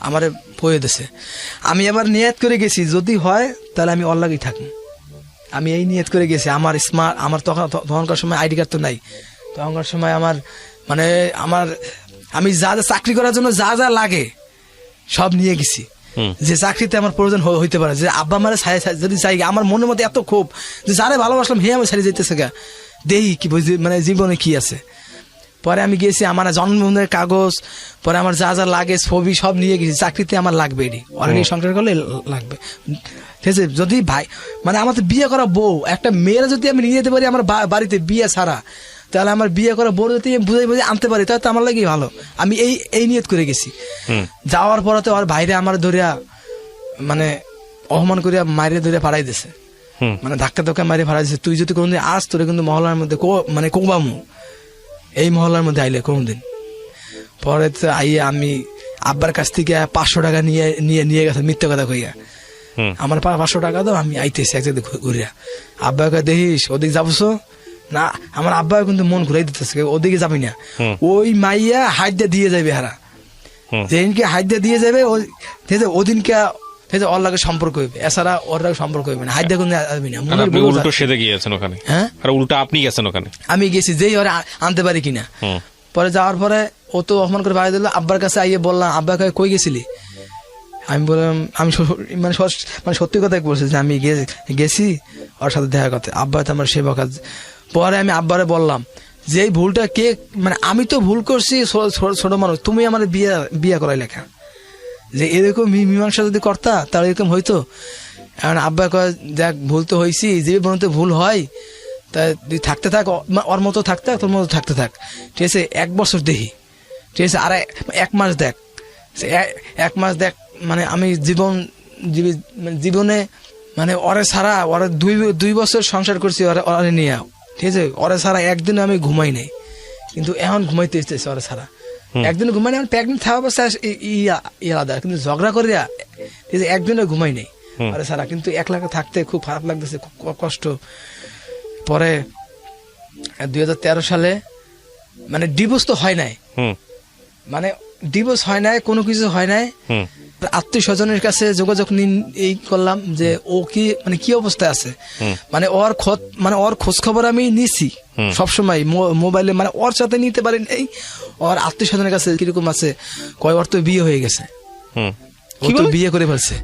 আমারে পয়ে দিছে। আমি আবার নিয়ত করে গেছি যদি হয় তাহলে আমি অল্লাগই থাকবো, আমি এই নিয়ত করে গেছি। আমার তখনকার সময় আইডি কার্ড তো নাই, তখনকার সময় মানে আমি যা চাকরি করার জন্য যা লাগে সব নিয়ে গেছি, যে চাকরিতে আমার প্রয়োজন হইতে পারে, যে আব্বা আমার যদি চাই, আমার মনের মধ্যে এত ক্ষোভ যে যারে ভালোবাসলাম হে আমি ছাড়িয়ে যেতেছে গা, দেখি কি মানে জীবনে কি আছে। পরে আমি গেছি, আমার জন্মদিনের কাগজ, পরে আমার যা লাগে ছবি সব নিয়ে গেছি, চাকরিতে আমার লাগবে, এটি অলরেডি সংসার করলে লাগবে, ঠিক আছে। যদি ভাই মানে আমার তো বিয়ে করা বউ, একটা মেয়েরা যদি আমি নিয়ে যেতে পারি আমার বাড়িতে বিয়ে ছাড়া, তাহলে আমার বিয়ে করা বউ যদি বুঝে আনতে পারি তাহলে তো আমার লাগেই ভালো। আমি এই নিয়ত করে গেছি। যাওয়ার পরে তো আর বাইরে আমার ধরিয়া মানে অপমান করিয়া মাইরে ধরিয়া পাড়াই দিছে, মানে ধাক্কা মারিয়ে পাড়াই দিছে, তুই যদি কোনোদিন আস তোরে কিন্তু মহল্লার মধ্যে মানে কোবামু, এই মহল্লার মধ্যে আইলে কোনোদিন। পরে তো আইয়ে আমি আব্বার কাছ থেকে 500 টাকা নিয়ে গেছে মিথ্যা কথা কইয়া, আমার 500 টাকা দাও, আমি আইতেছি এক জায়গায় ঘুরিয়া। আব্বাকে দেখিস ওদিকে যাবছো না, আমার আব্বা কিন্তু মন ঘুরাই দিতেছে, ওদিকে যাবি না। ওই মাইয়া হাইট দিয়ে যাবে হারা, যেদিনকে হাইট দিয়ে যাবে ওদিনকে ওর লাগে সম্পর্ক হইবে, এছাড়া ওর লাগে সম্পর্ক হইবে না। হাইট দিয়ে যাবি না। উল্টো সেদে গিয়েছেন ওখানে? হ্যাঁ, উল্টা আপনি গেছেন ওখানে? আমি গেছি, যেই ওরা আনতে পারি কিনা। পরে যাওয়ার পরে ও তো অপমান করে বাইরে দিল। আব্বার কাছে আইয়ে বললাম, আব্বা কই গেছিলি? আমি বললাম, আমি মানে সত্যি কথাই বলছি যে আমি গেছি ওর সাথে দেখা করতে। আব্বা তো আমার সেবা কাজ। পরে আমি আব্বারে বললাম যে এই ভুলটা কে, মানে আমি তো ভুল করছি, ছোট মানুষ, তুমি আমার বিয়া করাই লেখা, যে এরকম মীমাংসা যদি করতা তাহলে এরকম হইতো। এখন আব্বা কয়, দেখ ভুল তো হয়েছি, যে বলতে ভুল হয় তা তুই থাকতে থাক, ওর মতো থাকতে থাক, তোর মতো থাকতে থাক, ঠিক আছে? 1 বছর দেখি, ঠিক আছে? আর 1 মাস দেখ, 1 মাস দেখ, মানে আমি জীবনে মানে ওরে ছাড়া, ওরা 2 বছর সংসার করছি ওরে নিয়ে, ঠিক আছে? ওরে ছাড়া একদিন আমি ঘুমাই নাই, কিন্তু এখন ঘুমাইতে এসতেছে ওরে ছাড়া। একদিন ঘুমাই নাই, প্রেগনেন্ট থাকা অবস্থা আলাদা, কিন্তু ঝগড়া করিয়া, ঠিক আছে, একদিনও ঘুমাই নাই ওরে ছাড়া। কিন্তু একলা থাকতে খুব খারাপ লাগতেছে, খুব কষ্ট। পরে 2013 সালে মানে ডিভোর্স তো হয় নাই, মানে ডিভোর্স হয় নাই, কোনো কিছু হয় নাই। আত্মীয় স্বজনের কাছে যোগাযোগ এই করলাম যে ও কি, মানে কি অবস্থায় আছে, মানে ওর খোঁজ খবর আমি নিছি সবসময় মোবাইলে, মানে ওর সাথে নিতে পারি নাই। ওর আত্মীয় স্বজনের কাছে কিরকম আছে, কয় ওর তো বিয়ে হয়ে গেছে, ও তো বিয়ে করে ফেলছে।